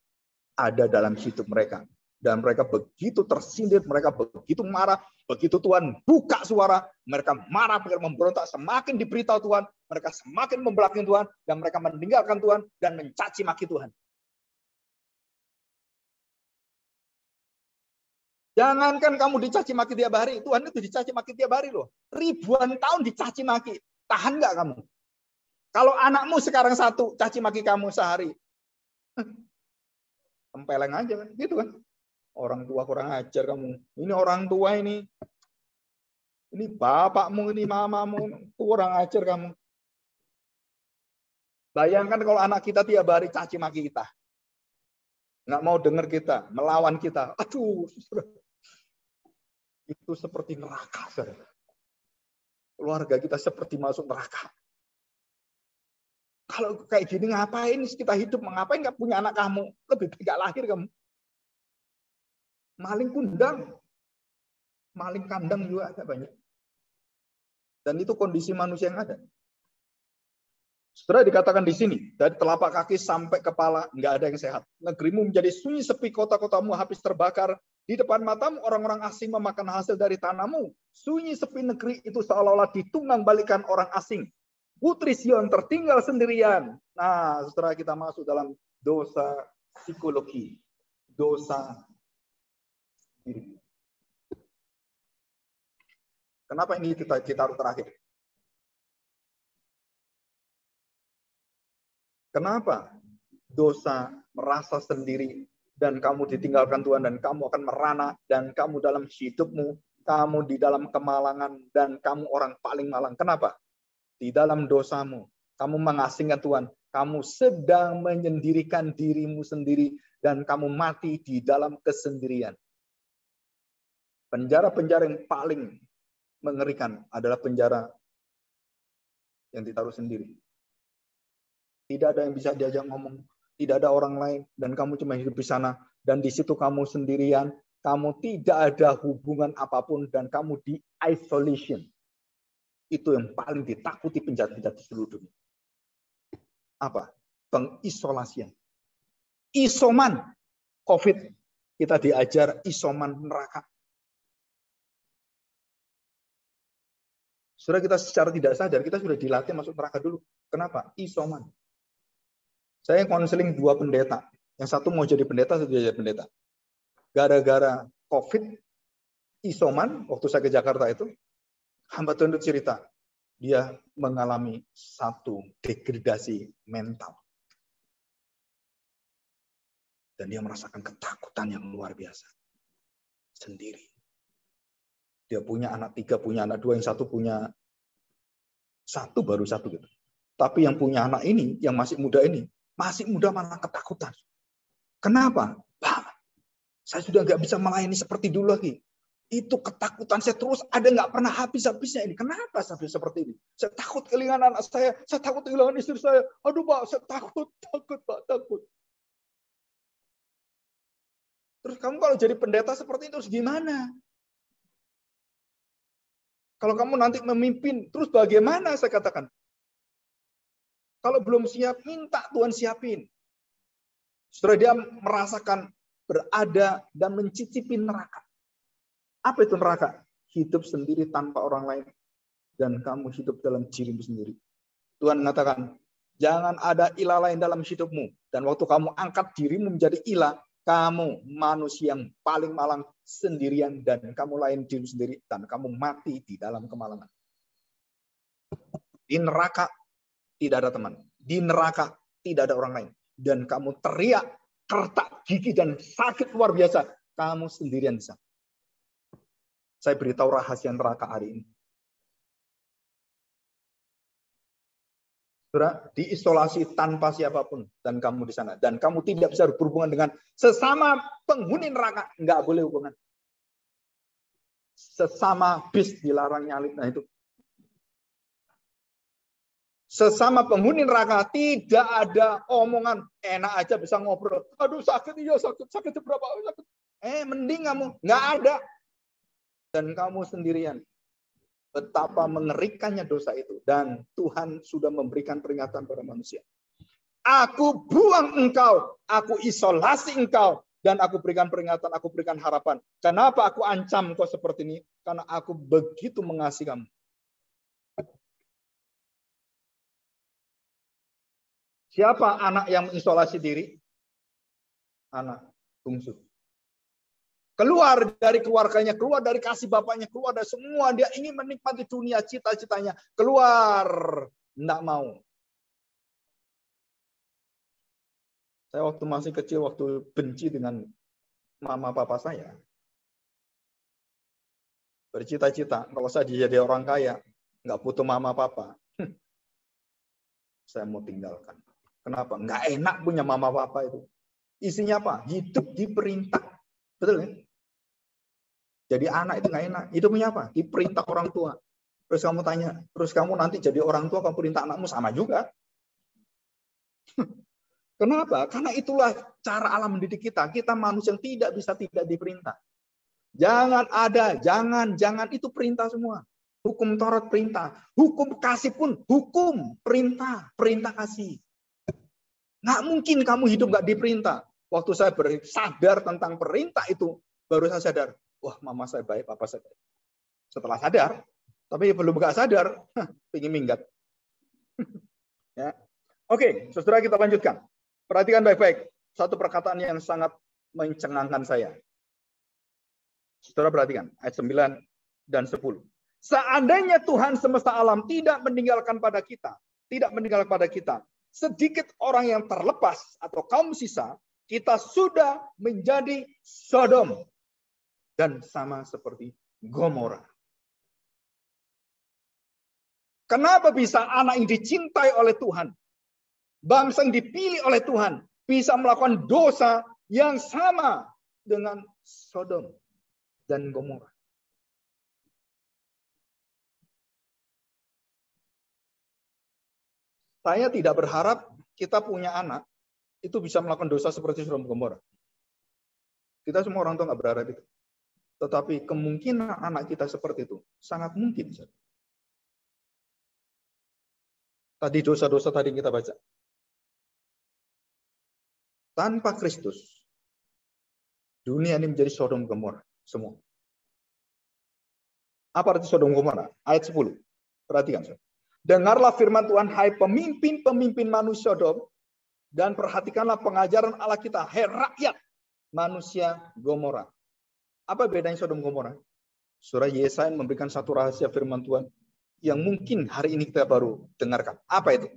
ada dalam hidup mereka. Dan mereka begitu tersindir, mereka begitu marah, begitu Tuhan buka suara, mereka marah, mereka memberontak, semakin diberitahu Tuhan, mereka semakin membelakangi Tuhan, dan mereka meninggalkan Tuhan dan mencaci maki Tuhan. Jangankan kamu dicaci maki tiap hari, Tuhan itu dicaci maki tiap hari loh. Ribuan tahun dicaci maki, tahan nggak kamu? Kalau anakmu sekarang satu caci maki kamu sehari, tempeleng aja kan, gitu kan? Orang tua kurang ajar kamu. Ini orang tua ini bapakmu, ini mamamu, kurang ajar kamu. Bayangkan kalau anak kita tiap hari caci maki kita. Nggak mau dengar kita, melawan kita. Aduh, itu seperti neraka. Saudara. Keluarga kita seperti masuk neraka. Kalau kayak gini ngapain kita hidup? Ngapain nggak punya anak kamu? Lebih baik nggak lahir kamu. Maling kundang. Maling kandang juga ada banyak. Dan itu kondisi manusia yang ada. Setelah dikatakan di sini, dari telapak kaki sampai kepala, nggak ada yang sehat. Negerimu menjadi sunyi sepi, kota-kotamu habis terbakar. Di depan matamu orang-orang asing memakan hasil dari tanahmu. Sunyi sepi negeri itu seolah-olah ditunggang balikan orang asing. Putri Sion tertinggal sendirian. Nah, setelah kita masuk dalam dosa psikologi, dosa diri. Kenapa ini kita taruh terakhir? Kenapa dosa merasa sendiri dan kamu ditinggalkan Tuhan dan kamu akan merana dan kamu dalam hidupmu, kamu di dalam kemalangan dan kamu orang paling malang. Kenapa? Di dalam dosamu, kamu mengasingkan Tuhan, kamu sedang menyendirikan dirimu sendiri dan kamu mati di dalam kesendirian. Penjara-penjara yang paling mengerikan adalah penjara yang ditaruh sendiri. Tidak ada yang bisa diajak ngomong, tidak ada orang lain, dan kamu cuma hidup di sana, dan di situ kamu sendirian, kamu tidak ada hubungan apapun, dan kamu di isolation. Itu yang paling ditakuti penjahat-penjahat di seluruh dunia. Apa? Pengisolasian. Isoman. COVID. Kita diajar isoman neraka. Sudah kita secara tidak sadar, kita sudah dilatih masuk neraka dulu. Kenapa? Isoman. Saya konseling 2 pendeta. Yang satu mau jadi pendeta, satu jadi pendeta. Gara-gara COVID, isoman, waktu saya ke Jakarta itu, hamba Tuhan cerita, dia mengalami satu degradasi mental. Dan dia merasakan ketakutan yang luar biasa. Sendiri. Dia punya anak 3, punya anak 2, yang satu punya 1, baru 1 gitu. Tapi yang punya anak ini, yang masih muda ini, masih muda malah ketakutan. Kenapa? Pak, saya sudah nggak bisa melayani seperti dulu lagi. Itu ketakutan saya terus ada nggak pernah habis-habisnya ini. Kenapa sampai seperti ini? Saya takut kehilangan anak saya takut kehilangan istri saya. Aduh Pak, saya takut Pak, takut. Terus kamu kalau jadi pendeta seperti itu, terus gimana? Kalau kamu nanti memimpin, terus bagaimana saya katakan? Kalau belum siap, minta Tuhan siapin. Setelah dia merasakan berada dan mencicipi neraka. Apa itu neraka? Hidup sendiri tanpa orang lain. Dan kamu hidup dalam dirimu sendiri. Tuhan mengatakan, jangan ada ilah lain dalam hidupmu. Dan waktu kamu angkat dirimu menjadi ilah, kamu manusia yang paling malang sendirian. Dan kamu lain diri sendiri. Dan kamu mati di dalam kemalangan. Di neraka tidak ada teman. Di neraka tidak ada orang lain. Dan kamu teriak, kertak gigi dan sakit luar biasa. Kamu sendirian di sana. Saya beritahu rahasia neraka hari ini. Saudara, diisolasi tanpa siapapun. Dan kamu di sana. Dan kamu tidak bisa berhubungan dengan sesama penghuni neraka. Enggak boleh hubungan. Sesama bis dilarang nyalip. Nah itu. Sesama penghuni neraka tidak ada omongan. Enak aja bisa ngobrol. Aduh sakit, iya sakit. Sakit berapa? Sakit. Mending kamu. Nggak ada. Dan kamu sendirian. Betapa mengerikannya dosa itu. Dan Tuhan sudah memberikan peringatan pada manusia. Aku buang engkau. Aku isolasi engkau. Dan aku berikan peringatan, aku berikan harapan. Kenapa aku ancam kau seperti ini? Karena aku begitu mengasihi kamu. Siapa anak yang mengisolasi diri? Anak bungsu. Keluar dari keluarganya, keluar dari kasih bapaknya, keluar dari semua. Dia ingin menikmati dunia, cita-citanya. Keluar. Tidak mau. Saya waktu masih kecil, waktu benci dengan mama papa saya. Bercita-cita, kalau saya jadi orang kaya, nggak butuh mama papa. Saya mau tinggalkan. Kenapa? Nggak enak punya mama papa itu. Isinya apa? Hidup diperintah. Betul ya? Jadi anak itu nggak enak. Hidupnya apa? Diperintah orang tua. Terus kamu tanya, terus kamu nanti jadi orang tua, kamu perintah anakmu sama juga. Kenapa? Karena itulah cara alam mendidik kita. Kita manusia yang tidak bisa tidak diperintah. Jangan ada, jangan itu perintah semua. Hukum Taurat perintah. Hukum kasih pun hukum perintah kasih. Nggak mungkin kamu hidup nggak diperintah. Waktu saya sadar tentang perintah itu, baru saya sadar. Wah, mama saya baik, papa saya baik. Setelah sadar, tapi belum nggak sadar, ingin minggat. Ya. Oke, saudara kita lanjutkan. Perhatikan baik-baik. Satu perkataan yang sangat mencengangkan saya. Saudara perhatikan, ayat 9 dan 10. Seandainya Tuhan semesta alam tidak meninggalkan pada kita, sedikit orang yang terlepas atau kaum sisa, kita sudah menjadi Sodom. Dan sama seperti Gomora. Kenapa bisa anak yang dicintai oleh Tuhan, bangsa yang dipilih oleh Tuhan, bisa melakukan dosa yang sama dengan Sodom dan Gomora? Saya tidak berharap kita punya anak itu bisa melakukan dosa seperti Sodom dan Gomora. Kita semua orang tua nggak berharap itu. Tetapi kemungkinan anak kita seperti itu sangat mungkin. Tadi dosa-dosa tadi kita baca. Tanpa Kristus, dunia ini menjadi Sodom Gomora semua. Apa arti Sodom Gomora? Ayat 10. Perhatikan. Dengarlah firman Tuhan, hai pemimpin-pemimpin manusia Sodom, dan perhatikanlah pengajaran Allah kita, hai rakyat manusia Gomora. Apa bedanya Sodom Gomora? Surah Yesaya memberikan satu rahasia firman Tuhan yang mungkin hari ini kita baru dengarkan. Apa itu?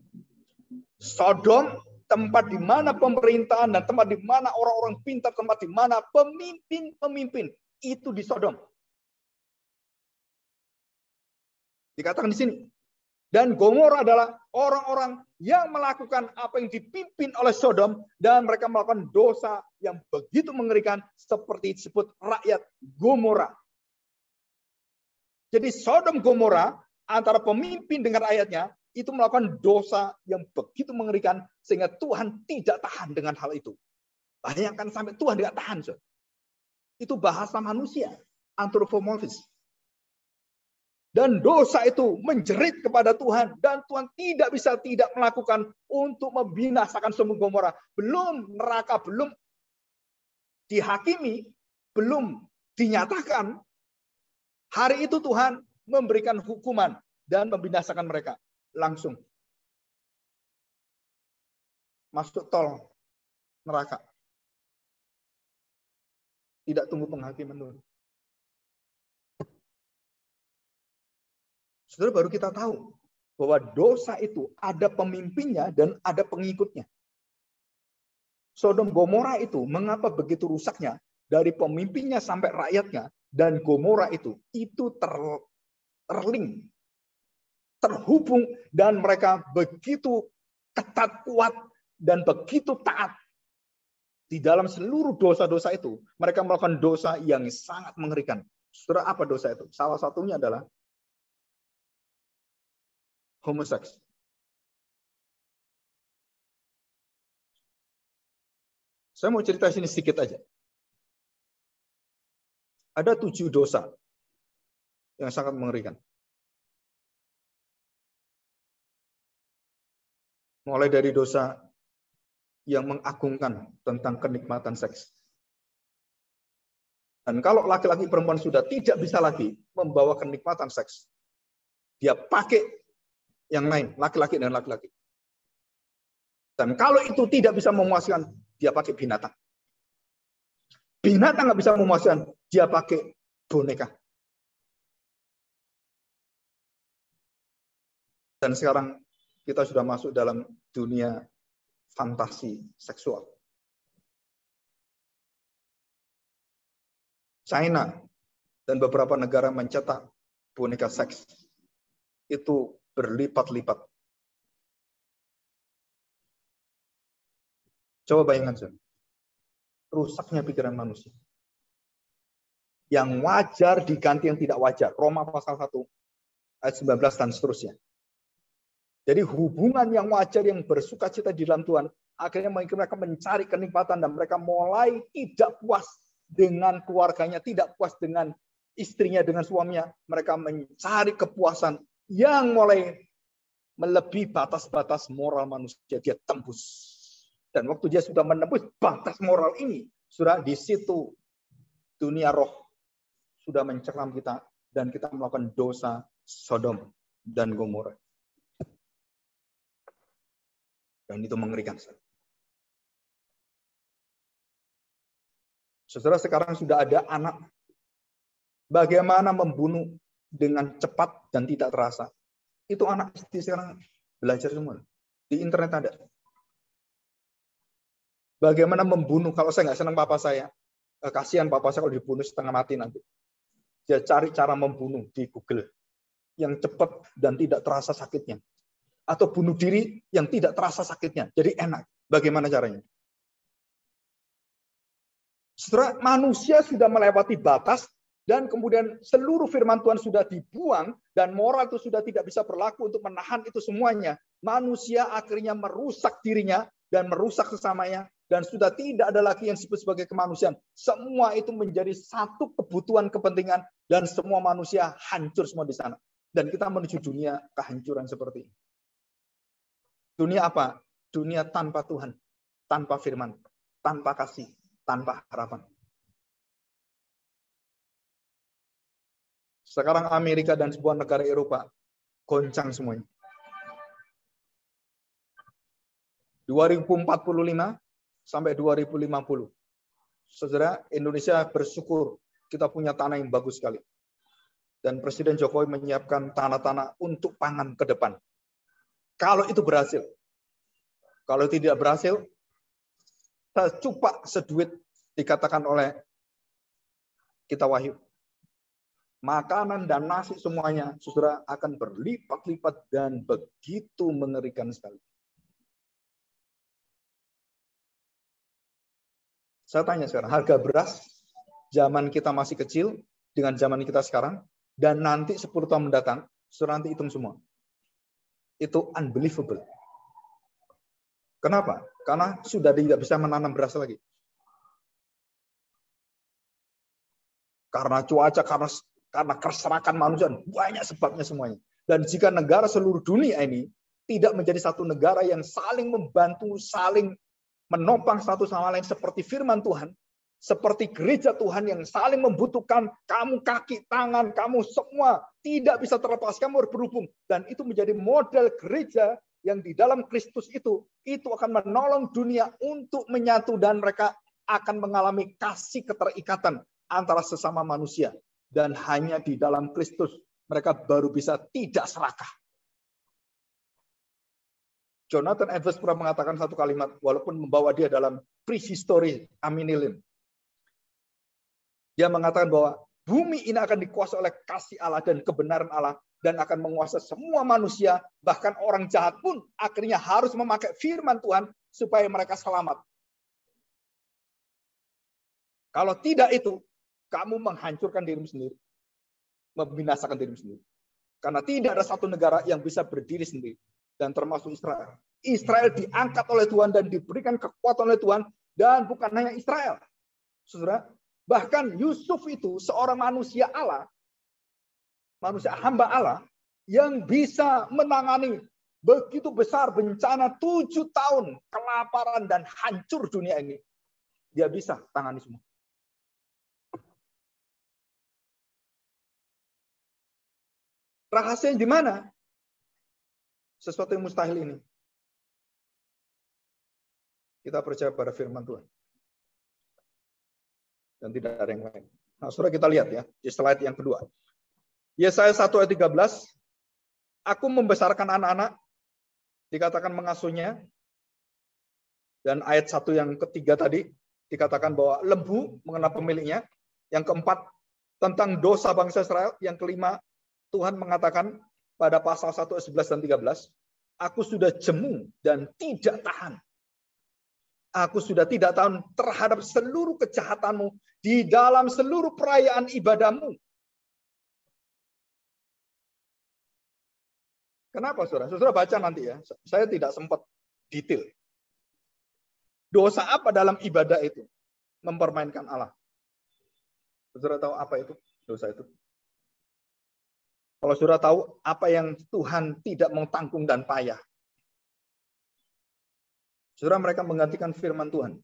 Sodom, tempat di mana pemerintahan dan tempat di mana orang-orang pintar, tempat di mana pemimpin itu di Sodom. Dikatakan di sini. Dan Gomora adalah orang-orang yang melakukan apa yang dipimpin oleh Sodom dan mereka melakukan dosa yang begitu mengerikan seperti disebut rakyat Gomora. Jadi Sodom Gomora antara pemimpin dengan rakyatnya itu melakukan dosa yang begitu mengerikan sehingga Tuhan tidak tahan dengan hal itu. Bayangkan sampai Tuhan tidak tahan. Itu bahasa manusia, anthropomorphis. Dan dosa itu menjerit kepada Tuhan. Dan Tuhan tidak bisa tidak melakukan untuk membinasakan Sodom Gomora. Belum neraka, belum dihakimi, belum dinyatakan. Hari itu Tuhan memberikan hukuman dan membinasakan mereka. Langsung. Masuk tol neraka. Tidak tunggu penghakiman dulu. Saudara, baru kita tahu bahwa dosa itu ada pemimpinnya dan ada pengikutnya. Sodom Gomora itu mengapa begitu rusaknya dari pemimpinnya sampai rakyatnya, dan Gomora itu terlink, terhubung, dan mereka begitu ketat kuat dan begitu taat. Di dalam seluruh dosa-dosa itu, mereka melakukan dosa yang sangat mengerikan. Saudara, apa dosa itu? Salah satunya adalah homoseks. Saya mau cerita sini sedikit aja. Ada 7 dosa yang sangat mengerikan. Mulai dari dosa yang mengagungkan tentang kenikmatan seks. Dan kalau laki-laki perempuan sudah tidak bisa lagi membawa kenikmatan seks, dia pakai yang lain, laki-laki dan laki-laki. Dan kalau itu tidak bisa memuaskan, dia pakai binatang. Binatang nggak bisa memuaskan, dia pakai boneka. Dan sekarang kita sudah masuk dalam dunia fantasi seksual. China dan beberapa negara mencetak boneka seks itu berlipat-lipat. Coba bayangkan saja, rusaknya pikiran manusia. Yang wajar diganti yang tidak wajar. Roma pasal 1 ayat 19 dan seterusnya. Jadi hubungan yang wajar yang bersukacita di dalam Tuhan, akhirnya mereka mencari kenikmatan dan mereka mulai tidak puas dengan keluarganya, tidak puas dengan istrinya, dengan suaminya. Mereka mencari kepuasan yang mulai melebihi batas-batas moral manusia. Dia tembus. Dan waktu dia sudah menembus batas moral ini, sudah di situ dunia roh sudah mencekam kita dan kita melakukan dosa Sodom dan Gomora. Dan itu mengerikan. Saudara, sekarang sudah ada anak bagaimana membunuh dengan cepat dan tidak terasa. Itu anak SD sekarang belajar semua. Di internet ada. Bagaimana membunuh, kalau saya nggak senang papa saya, kasihan papa saya kalau dibunuh setengah mati nanti. Dia cari cara membunuh di Google. Yang cepat dan tidak terasa sakitnya. Atau bunuh diri yang tidak terasa sakitnya. Jadi enak. Bagaimana caranya? Setelah manusia sudah melewati batas, dan kemudian seluruh firman Tuhan sudah dibuang, dan moral itu sudah tidak bisa berlaku untuk menahan itu semuanya. Manusia akhirnya merusak dirinya dan merusak sesamanya, dan sudah tidak ada lagi yang disebut sebagai kemanusiaan. Semua itu menjadi satu kebutuhan kepentingan, dan semua manusia hancur semua di sana. Dan kita menuju dunia kehancuran seperti ini. Dunia apa? Dunia tanpa Tuhan, tanpa firman, tanpa kasih, tanpa harapan. Sekarang Amerika dan sebuah negara Eropa goncang semuanya. 2045 sampai 2050. Saudara, Indonesia bersyukur kita punya tanah yang bagus sekali. Dan Presiden Jokowi menyiapkan tanah-tanah untuk pangan ke depan. Kalau itu berhasil. Kalau tidak berhasil, secupak seduit dikatakan oleh kita Wahyu. Makanan dan nasi semuanya, saudara, akan berlipat-lipat dan begitu mengerikan sekali. Saya tanya sekarang, harga beras zaman kita masih kecil dengan zaman kita sekarang, dan nanti 10 tahun mendatang, saudara nanti hitung semua. Itu unbelievable. Kenapa? Karena sudah tidak bisa menanam beras lagi. Karena cuaca, karena Karena keserakahan manusia, banyak sebabnya semuanya. Dan jika negara seluruh dunia ini tidak menjadi satu negara yang saling membantu, saling menopang satu sama lain seperti firman Tuhan, seperti gereja Tuhan yang saling membutuhkan, kamu kaki, tangan, kamu semua tidak bisa terlepas, kamu harus berhubung. Dan itu menjadi model gereja yang di dalam Kristus itu akan menolong dunia untuk menyatu dan mereka akan mengalami kasih keterikatan antara sesama manusia. Dan hanya di dalam Kristus mereka baru bisa tidak serakah. Jonathan Edwards pernah mengatakan satu kalimat, walaupun membawa dia dalam prehistory Aminilin. Dia mengatakan bahwa bumi ini akan dikuasai oleh kasih Allah dan kebenaran Allah, dan akan menguasai semua manusia, bahkan orang jahat pun akhirnya harus memakai firman Tuhan supaya mereka selamat. Kalau tidak itu, kamu menghancurkan dirimu sendiri, membinasakan dirimu sendiri. Karena tidak ada satu negara yang bisa berdiri sendiri. Dan termasuk Israel. Israel diangkat oleh Tuhan dan diberikan kekuatan oleh Tuhan. Dan bukan hanya Israel. Saudara, bahkan Yusuf itu seorang manusia Allah. Manusia hamba Allah. Yang bisa menangani begitu besar bencana 7 tahun. Kelaparan dan hancur dunia ini. Dia bisa tangani semua. Rahasia di mana? Sesuatu yang mustahil ini. Kita percaya pada firman Tuhan. Dan tidak ada yang lain. Nah, saudara kita lihat ya, di slide yang kedua. Yesaya 1 ayat 13. Aku membesarkan anak-anak, dikatakan mengasuhnya. Dan ayat 1 yang ketiga tadi, dikatakan bahwa lembu mengenal pemiliknya. Yang keempat, tentang dosa bangsa Israel. Yang kelima, Tuhan mengatakan, pada pasal 1 ayat 11 dan 13, aku sudah jemu dan tidak tahan. Aku sudah tidak tahan terhadap seluruh kejahatanmu di dalam seluruh perayaan ibadahmu. Kenapa, saudara? Saudara baca nanti ya. Saya tidak sempat detail. Dosa apa dalam ibadah itu? Mempermainkan Allah. Saudara tahu apa itu? Dosa itu. Kalau saudara tahu apa yang Tuhan tidak mau tanggung dan payah. Saudara, mereka menggantikan firman Tuhan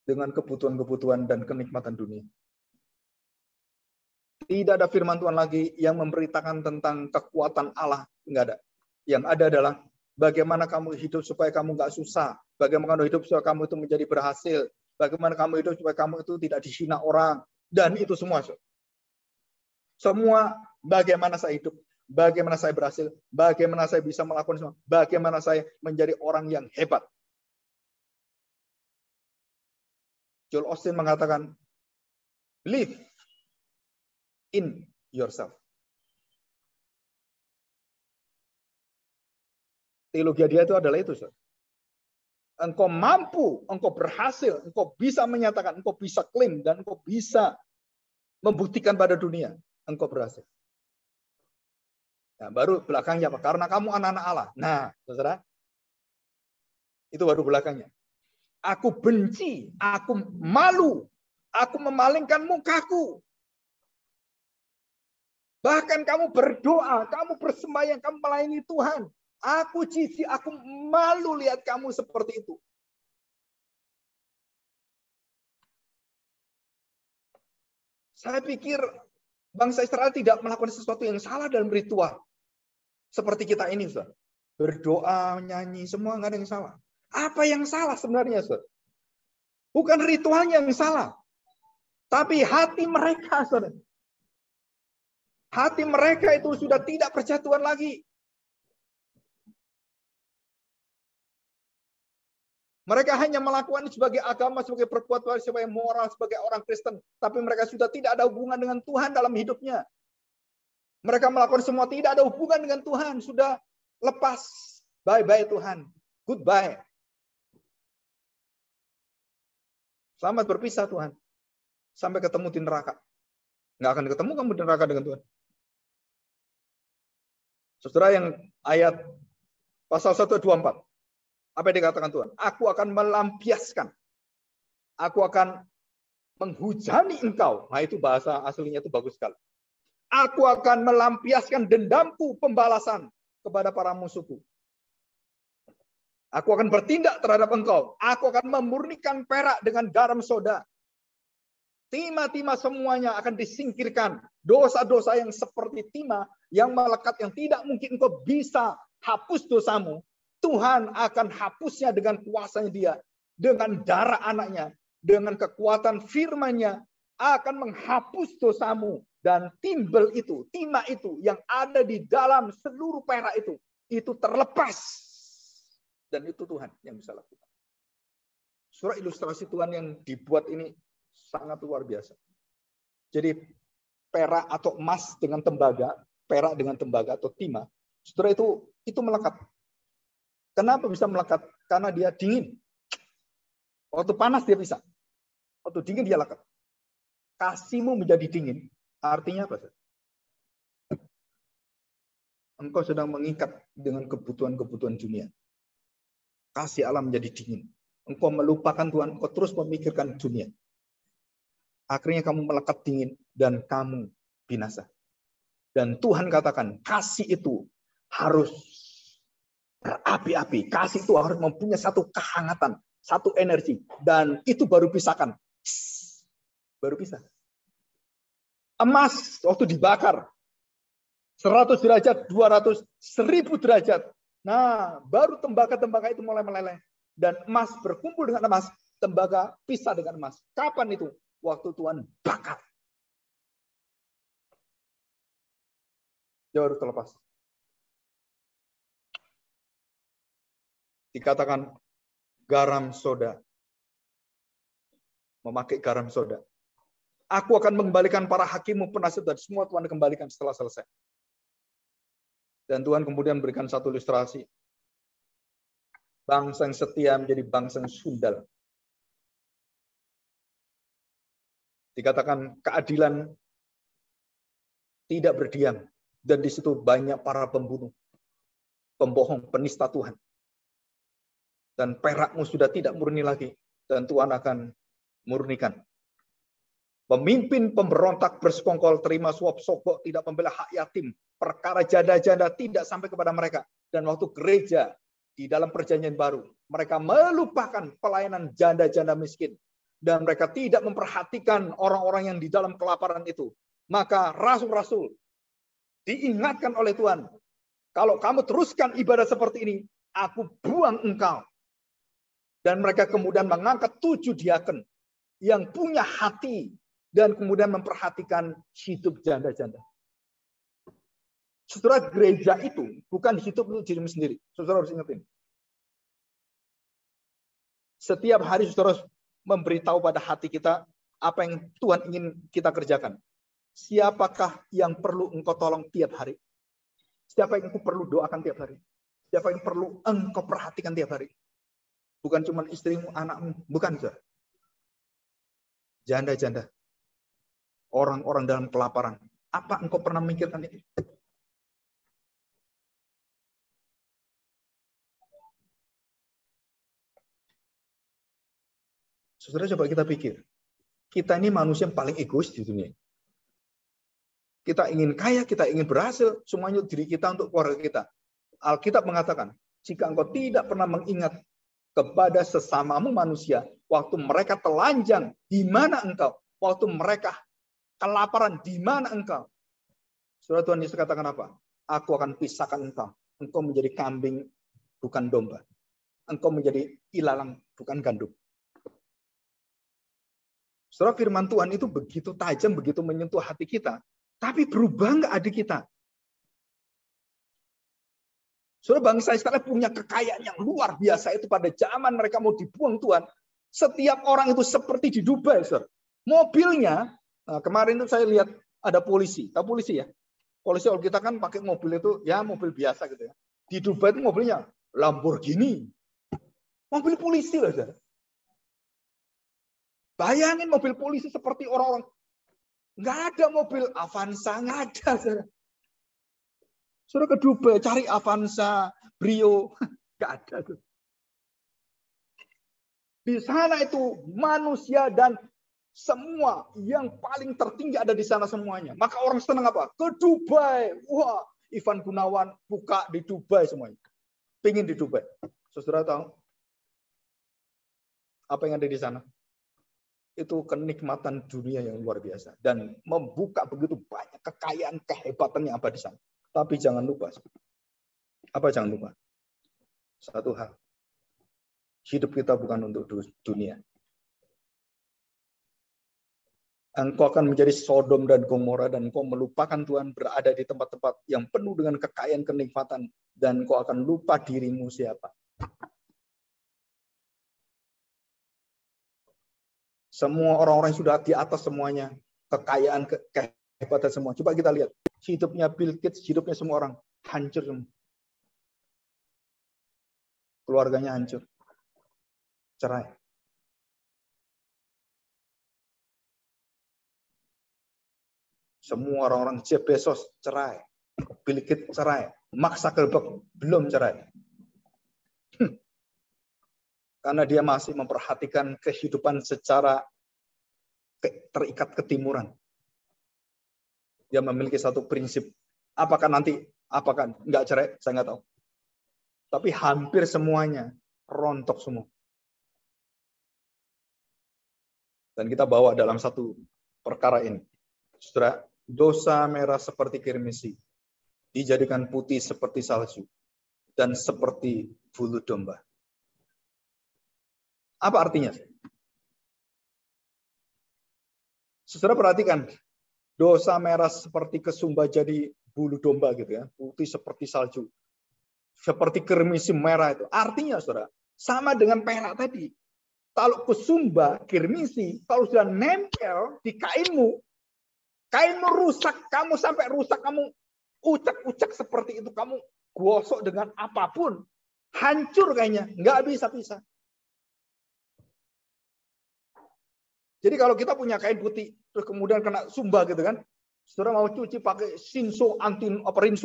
dengan kebutuhan-kebutuhan dan kenikmatan dunia. Tidak ada firman Tuhan lagi yang memberitakan tentang kekuatan Allah. Enggak ada. Yang ada adalah bagaimana kamu hidup supaya kamu enggak susah. Bagaimana kamu hidup supaya kamu itu menjadi berhasil. Bagaimana kamu hidup supaya kamu itu tidak dihina orang. Dan itu semua. Semua bagaimana saya hidup, bagaimana saya berhasil, bagaimana saya bisa melakukan semua, bagaimana saya menjadi orang yang hebat. Joel Osteen mengatakan, live in yourself. Teologi dia itu adalah itu. Engkau mampu, engkau berhasil, engkau bisa menyatakan, engkau bisa klaim, dan engkau bisa membuktikan pada dunia, engkau berhasil. Nah, baru belakangnya apa? Karena kamu anak-anak Allah. Nah, saudara, itu baru belakangnya. Aku benci, aku malu, aku memalingkan mukaku. Bahkan kamu berdoa, kamu bersembahyang, kamu melayani Tuhan. Aku jijik, aku malu lihat kamu seperti itu. Saya pikir bangsa Israel tidak melakukan sesuatu yang salah dalam ritual. Seperti kita ini, Ustaz. Berdoa, nyanyi, semua nggak ada yang salah. Apa yang salah sebenarnya, Ustaz? Bukan ritualnya yang salah. Tapi hati mereka, Ustaz. Hati mereka itu sudah tidak percaya Tuhan lagi. Mereka hanya melakukan sebagai agama, sebagai perbuatan, sebagai moral, sebagai orang Kristen. Tapi mereka sudah tidak ada hubungan dengan Tuhan dalam hidupnya. Mereka melakukan semua tidak ada hubungan dengan Tuhan. Sudah lepas. Bye-bye Tuhan. Goodbye. Selamat berpisah Tuhan. Sampai ketemu di neraka. Nggak akan ketemu kamu di neraka dengan Tuhan. Saudara, yang ayat pasal 124. Apa yang dikatakan Tuhan? Aku akan melampiaskan. Aku akan menghujani engkau. Nah, itu bahasa aslinya itu bagus sekali. Aku akan melampiaskan dendamku pembalasan kepada para musuhku. Aku akan bertindak terhadap engkau. Aku akan memurnikan perak dengan garam soda. Timah-timah semuanya akan disingkirkan. Dosa-dosa yang seperti timah, yang melekat, yang tidak mungkin engkau bisa hapus dosamu. Tuhan akan hapusnya dengan kuasanya dia. Dengan darah anaknya. Dengan kekuatan firman-Nya akan menghapus dosamu. Dan timbel itu, timah itu yang ada di dalam seluruh perak itu terlepas. Dan itu Tuhan yang bisa lakukan. Surah ilustrasi Tuhan yang dibuat ini sangat luar biasa. Jadi perak atau emas dengan tembaga, perak dengan tembaga atau timah, saudara itu melekat. Kenapa bisa melekat? Karena dia dingin. Waktu panas dia bisa. Waktu dingin dia lekat. Kasihmu menjadi dingin. Artinya apa? Engkau sedang mengikat dengan kebutuhan-kebutuhan dunia. Kasih Allah menjadi dingin. Engkau melupakan Tuhan, engkau terus memikirkan dunia. Akhirnya kamu melekat dingin dan kamu binasa. Dan Tuhan katakan, kasih itu harus berapi-api. Kasih itu harus mempunyai satu kehangatan, satu energi. Dan itu baru pisahkan. Baru pisah. Emas waktu dibakar 100 derajat, 200, 1000 derajat. Nah, baru tembaga-tembaga itu mulai meleleh. Dan emas berkumpul dengan emas, tembaga pisah dengan emas. Kapan itu? Waktu Tuhan bakar. Dia baru terlepas. Dikatakan garam soda. Memakai garam soda. Aku akan mengembalikan para hakimmu, penasihat, dan semua Tuhan kembalikan setelah selesai. Dan Tuhan kemudian memberikan satu ilustrasi. Bangsa yang setia menjadi bangsa yang sundal. Dikatakan keadilan tidak berdiam. Dan di situ banyak para pembunuh, pembohong, penista Tuhan. Dan perakmu sudah tidak murni lagi. Dan Tuhan akan murnikan. Pemimpin pemberontak bersekongkol, terima suap sogok, tidak membela hak yatim. Perkara janda-janda tidak sampai kepada mereka. Dan waktu gereja di dalam perjanjian baru, mereka melupakan pelayanan janda-janda miskin. Dan mereka tidak memperhatikan orang-orang yang di dalam kelaparan itu. Maka rasul-rasul diingatkan oleh Tuhan. Kalau kamu teruskan ibadah seperti ini, aku buang engkau. Dan mereka kemudian mengangkat 7 diaken yang punya hati dan kemudian memperhatikan hidup janda-janda. Saudara, gereja itu bukan hidup untuk dirimu sendiri. Saudara harus ingat ini. Setiap hari saudara memberitahu pada hati kita apa yang Tuhan ingin kita kerjakan. Siapakah yang perlu engkau tolong tiap hari? Siapa yang engkau perlu doakan tiap hari? Siapa yang perlu engkau perhatikan tiap hari? Bukan cuma istrimu, anakmu. Bukan, saudara. Janda-janda. Orang-orang dalam kelaparan. Apa engkau pernah memikirkan itu? Saudara, coba kita pikir. Kita ini manusia yang paling egois di dunia. Kita ingin kaya, kita ingin berhasil. Semuanya diri kita untuk keluarga kita. Alkitab mengatakan, jika engkau tidak pernah mengingat kepada sesamamu manusia, waktu mereka telanjang, di mana engkau? Waktu mereka kelaparan, di mana engkau? Saudara, Tuhan Yesus katakan apa? Aku akan pisahkan engkau. Engkau menjadi kambing, bukan domba. Engkau menjadi ilalang, bukan gandum. Saudara, firman Tuhan itu begitu tajam, begitu menyentuh hati kita. Tapi berubah nggak hati kita? Saudara, bangsa Israel punya kekayaan yang luar biasa itu pada zaman mereka mau dibuang Tuhan. Setiap orang itu seperti di Dubai, saudara. Mobilnya, nah kemarin itu saya lihat ada polisi. Tahu polisi ya? Polisi kalau kita kan pakai mobil itu, ya mobil biasa gitu ya. Di Dubai itu mobilnya Lamborghini. Mobil polisi loh, saudara. Bayangin mobil polisi seperti orang-orang. Nggak ada mobil Avanza, nggak ada, saudara. Saudara ke Dubai, cari Avanza, Brio, nggak ada tuh. Di sana itu manusia dan Semua yang paling tertinggi ada di sana semuanya. Maka orang senang apa? Ke Dubai. Wah, Ivan Gunawan buka di Dubai semuanya. Pingin di Dubai. Saudara tahu apa yang ada di sana? Itu kenikmatan dunia yang luar biasa. Dan membuka begitu banyak kekayaan, kehebatan yang ada di sana. Tapi jangan lupa. Apa jangan lupa? Satu hal. Hidup kita bukan untuk dunia. Engkau akan menjadi Sodom dan Gomora, dan engkau melupakan Tuhan, berada di tempat-tempat yang penuh dengan kekayaan, kenikmatan, dan engkau akan lupa dirimu siapa. Semua orang-orang yang sudah di atas semuanya, kekayaan, kehebatan semua. Coba kita lihat, hidupnya Bill Gates, hidupnya semua orang, hancur semua. Keluarganya hancur. Cerai. Semua orang-orang, Jeff Bezos cerai, Bill Gates cerai, Mark Zuckerberg belum cerai. Karena dia masih memperhatikan kehidupan secara terikat ketimuran. Dia memiliki satu prinsip. Apakah nggak cerai? Saya nggak tahu. Tapi hampir semuanya rontok semua. Dan kita bawa dalam satu perkara ini. Saudara, dosa merah seperti kirmisi dijadikan putih seperti salju dan seperti bulu domba. Apa artinya? Saudara perhatikan, dosa merah seperti kesumba jadi bulu domba gitu ya, putih seperti salju, seperti kirmisi merah itu. Artinya saudara, sama dengan perak tadi. Kalau kesumba, kirmisi, kalau sudah nempel di kainmu rusak, kamu sampai rusak, kamu ucak-ucak seperti itu, kamu gosok dengan apapun, hancur kayaknya, nggak bisa. Jadi kalau kita punya kain putih, terus kemudian kena sumba gitu kan, saudara mau cuci pakai rinso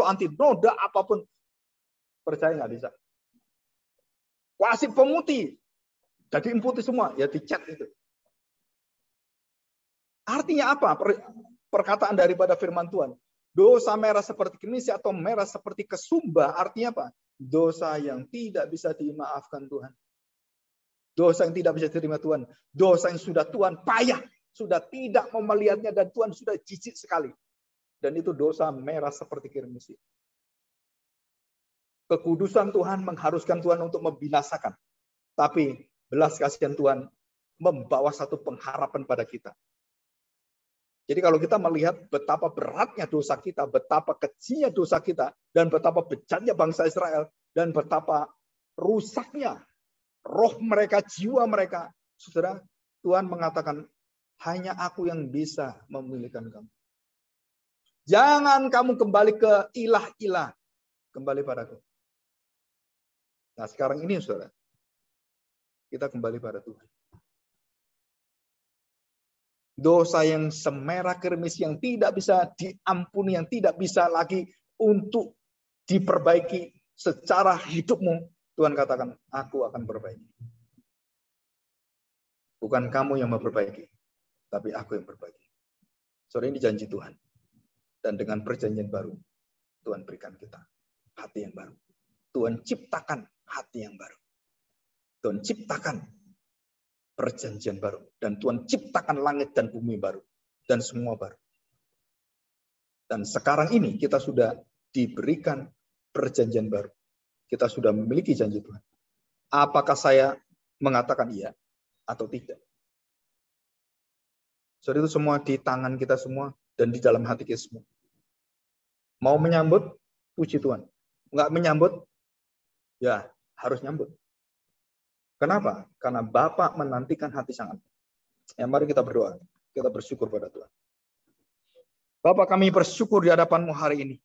anti noda apapun, percaya nggak bisa. Wasit pemutih, jadi putih semua, ya dicat itu. Artinya apa? Perkataan daripada firman Tuhan. Dosa merah seperti kirmisi atau merah seperti kesumba, artinya apa? Dosa yang tidak bisa dimaafkan Tuhan. Dosa yang tidak bisa diterima Tuhan. Dosa yang sudah Tuhan payah. Sudah tidak mau melihatnya dan Tuhan sudah jijik sekali. Dan itu dosa merah seperti kirmisi. Kekudusan Tuhan mengharuskan Tuhan untuk membinasakan. Tapi belas kasihan Tuhan membawa satu pengharapan pada kita. Jadi kalau kita melihat betapa beratnya dosa kita, betapa kecilnya dosa kita, dan betapa bejatnya bangsa Israel, dan betapa rusaknya roh mereka, jiwa mereka, saudara, Tuhan mengatakan, hanya aku yang bisa memulihkan kamu. Jangan kamu kembali ke ilah-ilah, kembali padaku. Nah sekarang ini saudara, kita kembali pada Tuhan. Dosa yang semerah kirmisi, yang tidak bisa diampuni, yang tidak bisa lagi untuk diperbaiki secara hidupmu, Tuhan katakan, aku akan perbaiki. Bukan kamu yang memperbaiki, tapi aku yang perbaiki. Sore ini janji Tuhan. Dan dengan perjanjian baru, Tuhan berikan kita hati yang baru. Tuhan ciptakan hati yang baru. Tuhan ciptakan perjanjian baru. Dan Tuhan ciptakan langit dan bumi baru. Dan semua baru. Dan sekarang ini kita sudah diberikan perjanjian baru. Kita sudah memiliki janji Tuhan. Apakah saya mengatakan iya atau tidak? Jadi itu semua di tangan kita semua dan di dalam hati kita semua. Mau menyambut, puji Tuhan. Enggak menyambut, ya harus nyambut. Kenapa? Karena Bapa menantikan hati sangat. Ya, mari kita berdoa. Kita bersyukur pada Tuhan. Bapa, kami bersyukur di hadapan-Mu hari ini.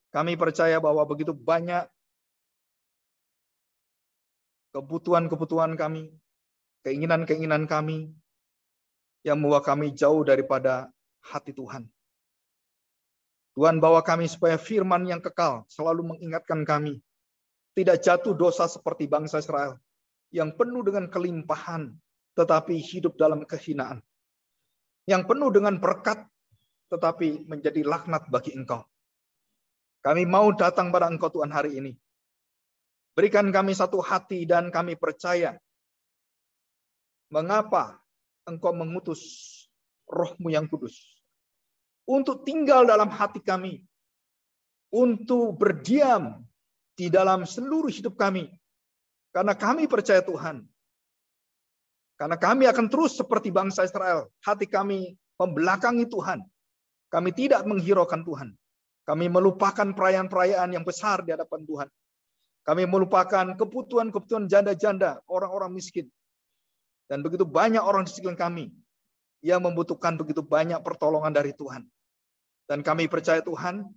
Kami percaya bahwa begitu banyak kebutuhan-kebutuhan kami, keinginan-keinginan kami, yang membawa kami jauh daripada hati Tuhan. Tuhan bawa kami supaya firman yang kekal selalu mengingatkan kami. Tidak jatuh dosa seperti bangsa Israel, yang penuh dengan kelimpahan, tetapi hidup dalam kehinaan. yang penuh dengan berkat, tetapi menjadi laknat bagi Engkau. Kami mau datang pada Engkau Tuhan hari ini. Berikan kami satu hati dan kami percaya mengapa Engkau mengutus Roh-Mu yang kudus untuk tinggal dalam hati kami, untuk berdiam di dalam seluruh hidup kami. Karena kami percaya Tuhan. Karena kami akan terus seperti bangsa Israel. Hati kami membelakangi Tuhan. Kami tidak menghiraukan Tuhan. Kami melupakan perayaan-perayaan yang besar di hadapan Tuhan. Kami melupakan kebutuhan-kebutuhan janda-janda, orang-orang miskin. Dan begitu banyak orang di sekeliling kami yang membutuhkan begitu banyak pertolongan dari Tuhan. Dan kami percaya Tuhan,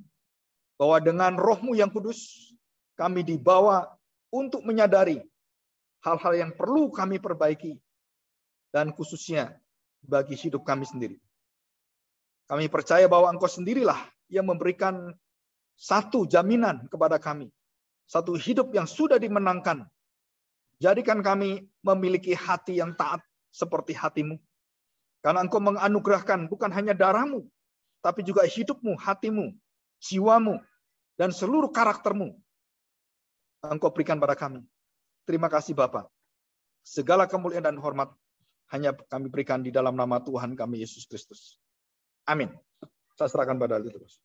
bahwa dengan Roh-Mu yang kudus, kami dibawa untuk menyadari hal-hal yang perlu kami perbaiki, dan khususnya bagi hidup kami sendiri. Kami percaya bahwa Engkau sendirilah yang memberikan satu jaminan kepada kami, satu hidup yang sudah dimenangkan. Jadikan kami memiliki hati yang taat seperti hati-Mu. Karena Engkau menganugerahkan bukan hanya darah-Mu, tapi juga hidup-Mu, hati-Mu, jiwa-Mu, dan seluruh karakter-Mu. Engkau berikan pada kami. Terima kasih Bapa. Segala kemuliaan dan hormat hanya kami berikan di dalam nama Tuhan kami Yesus Kristus. Amin. Saya serahkan pada terus.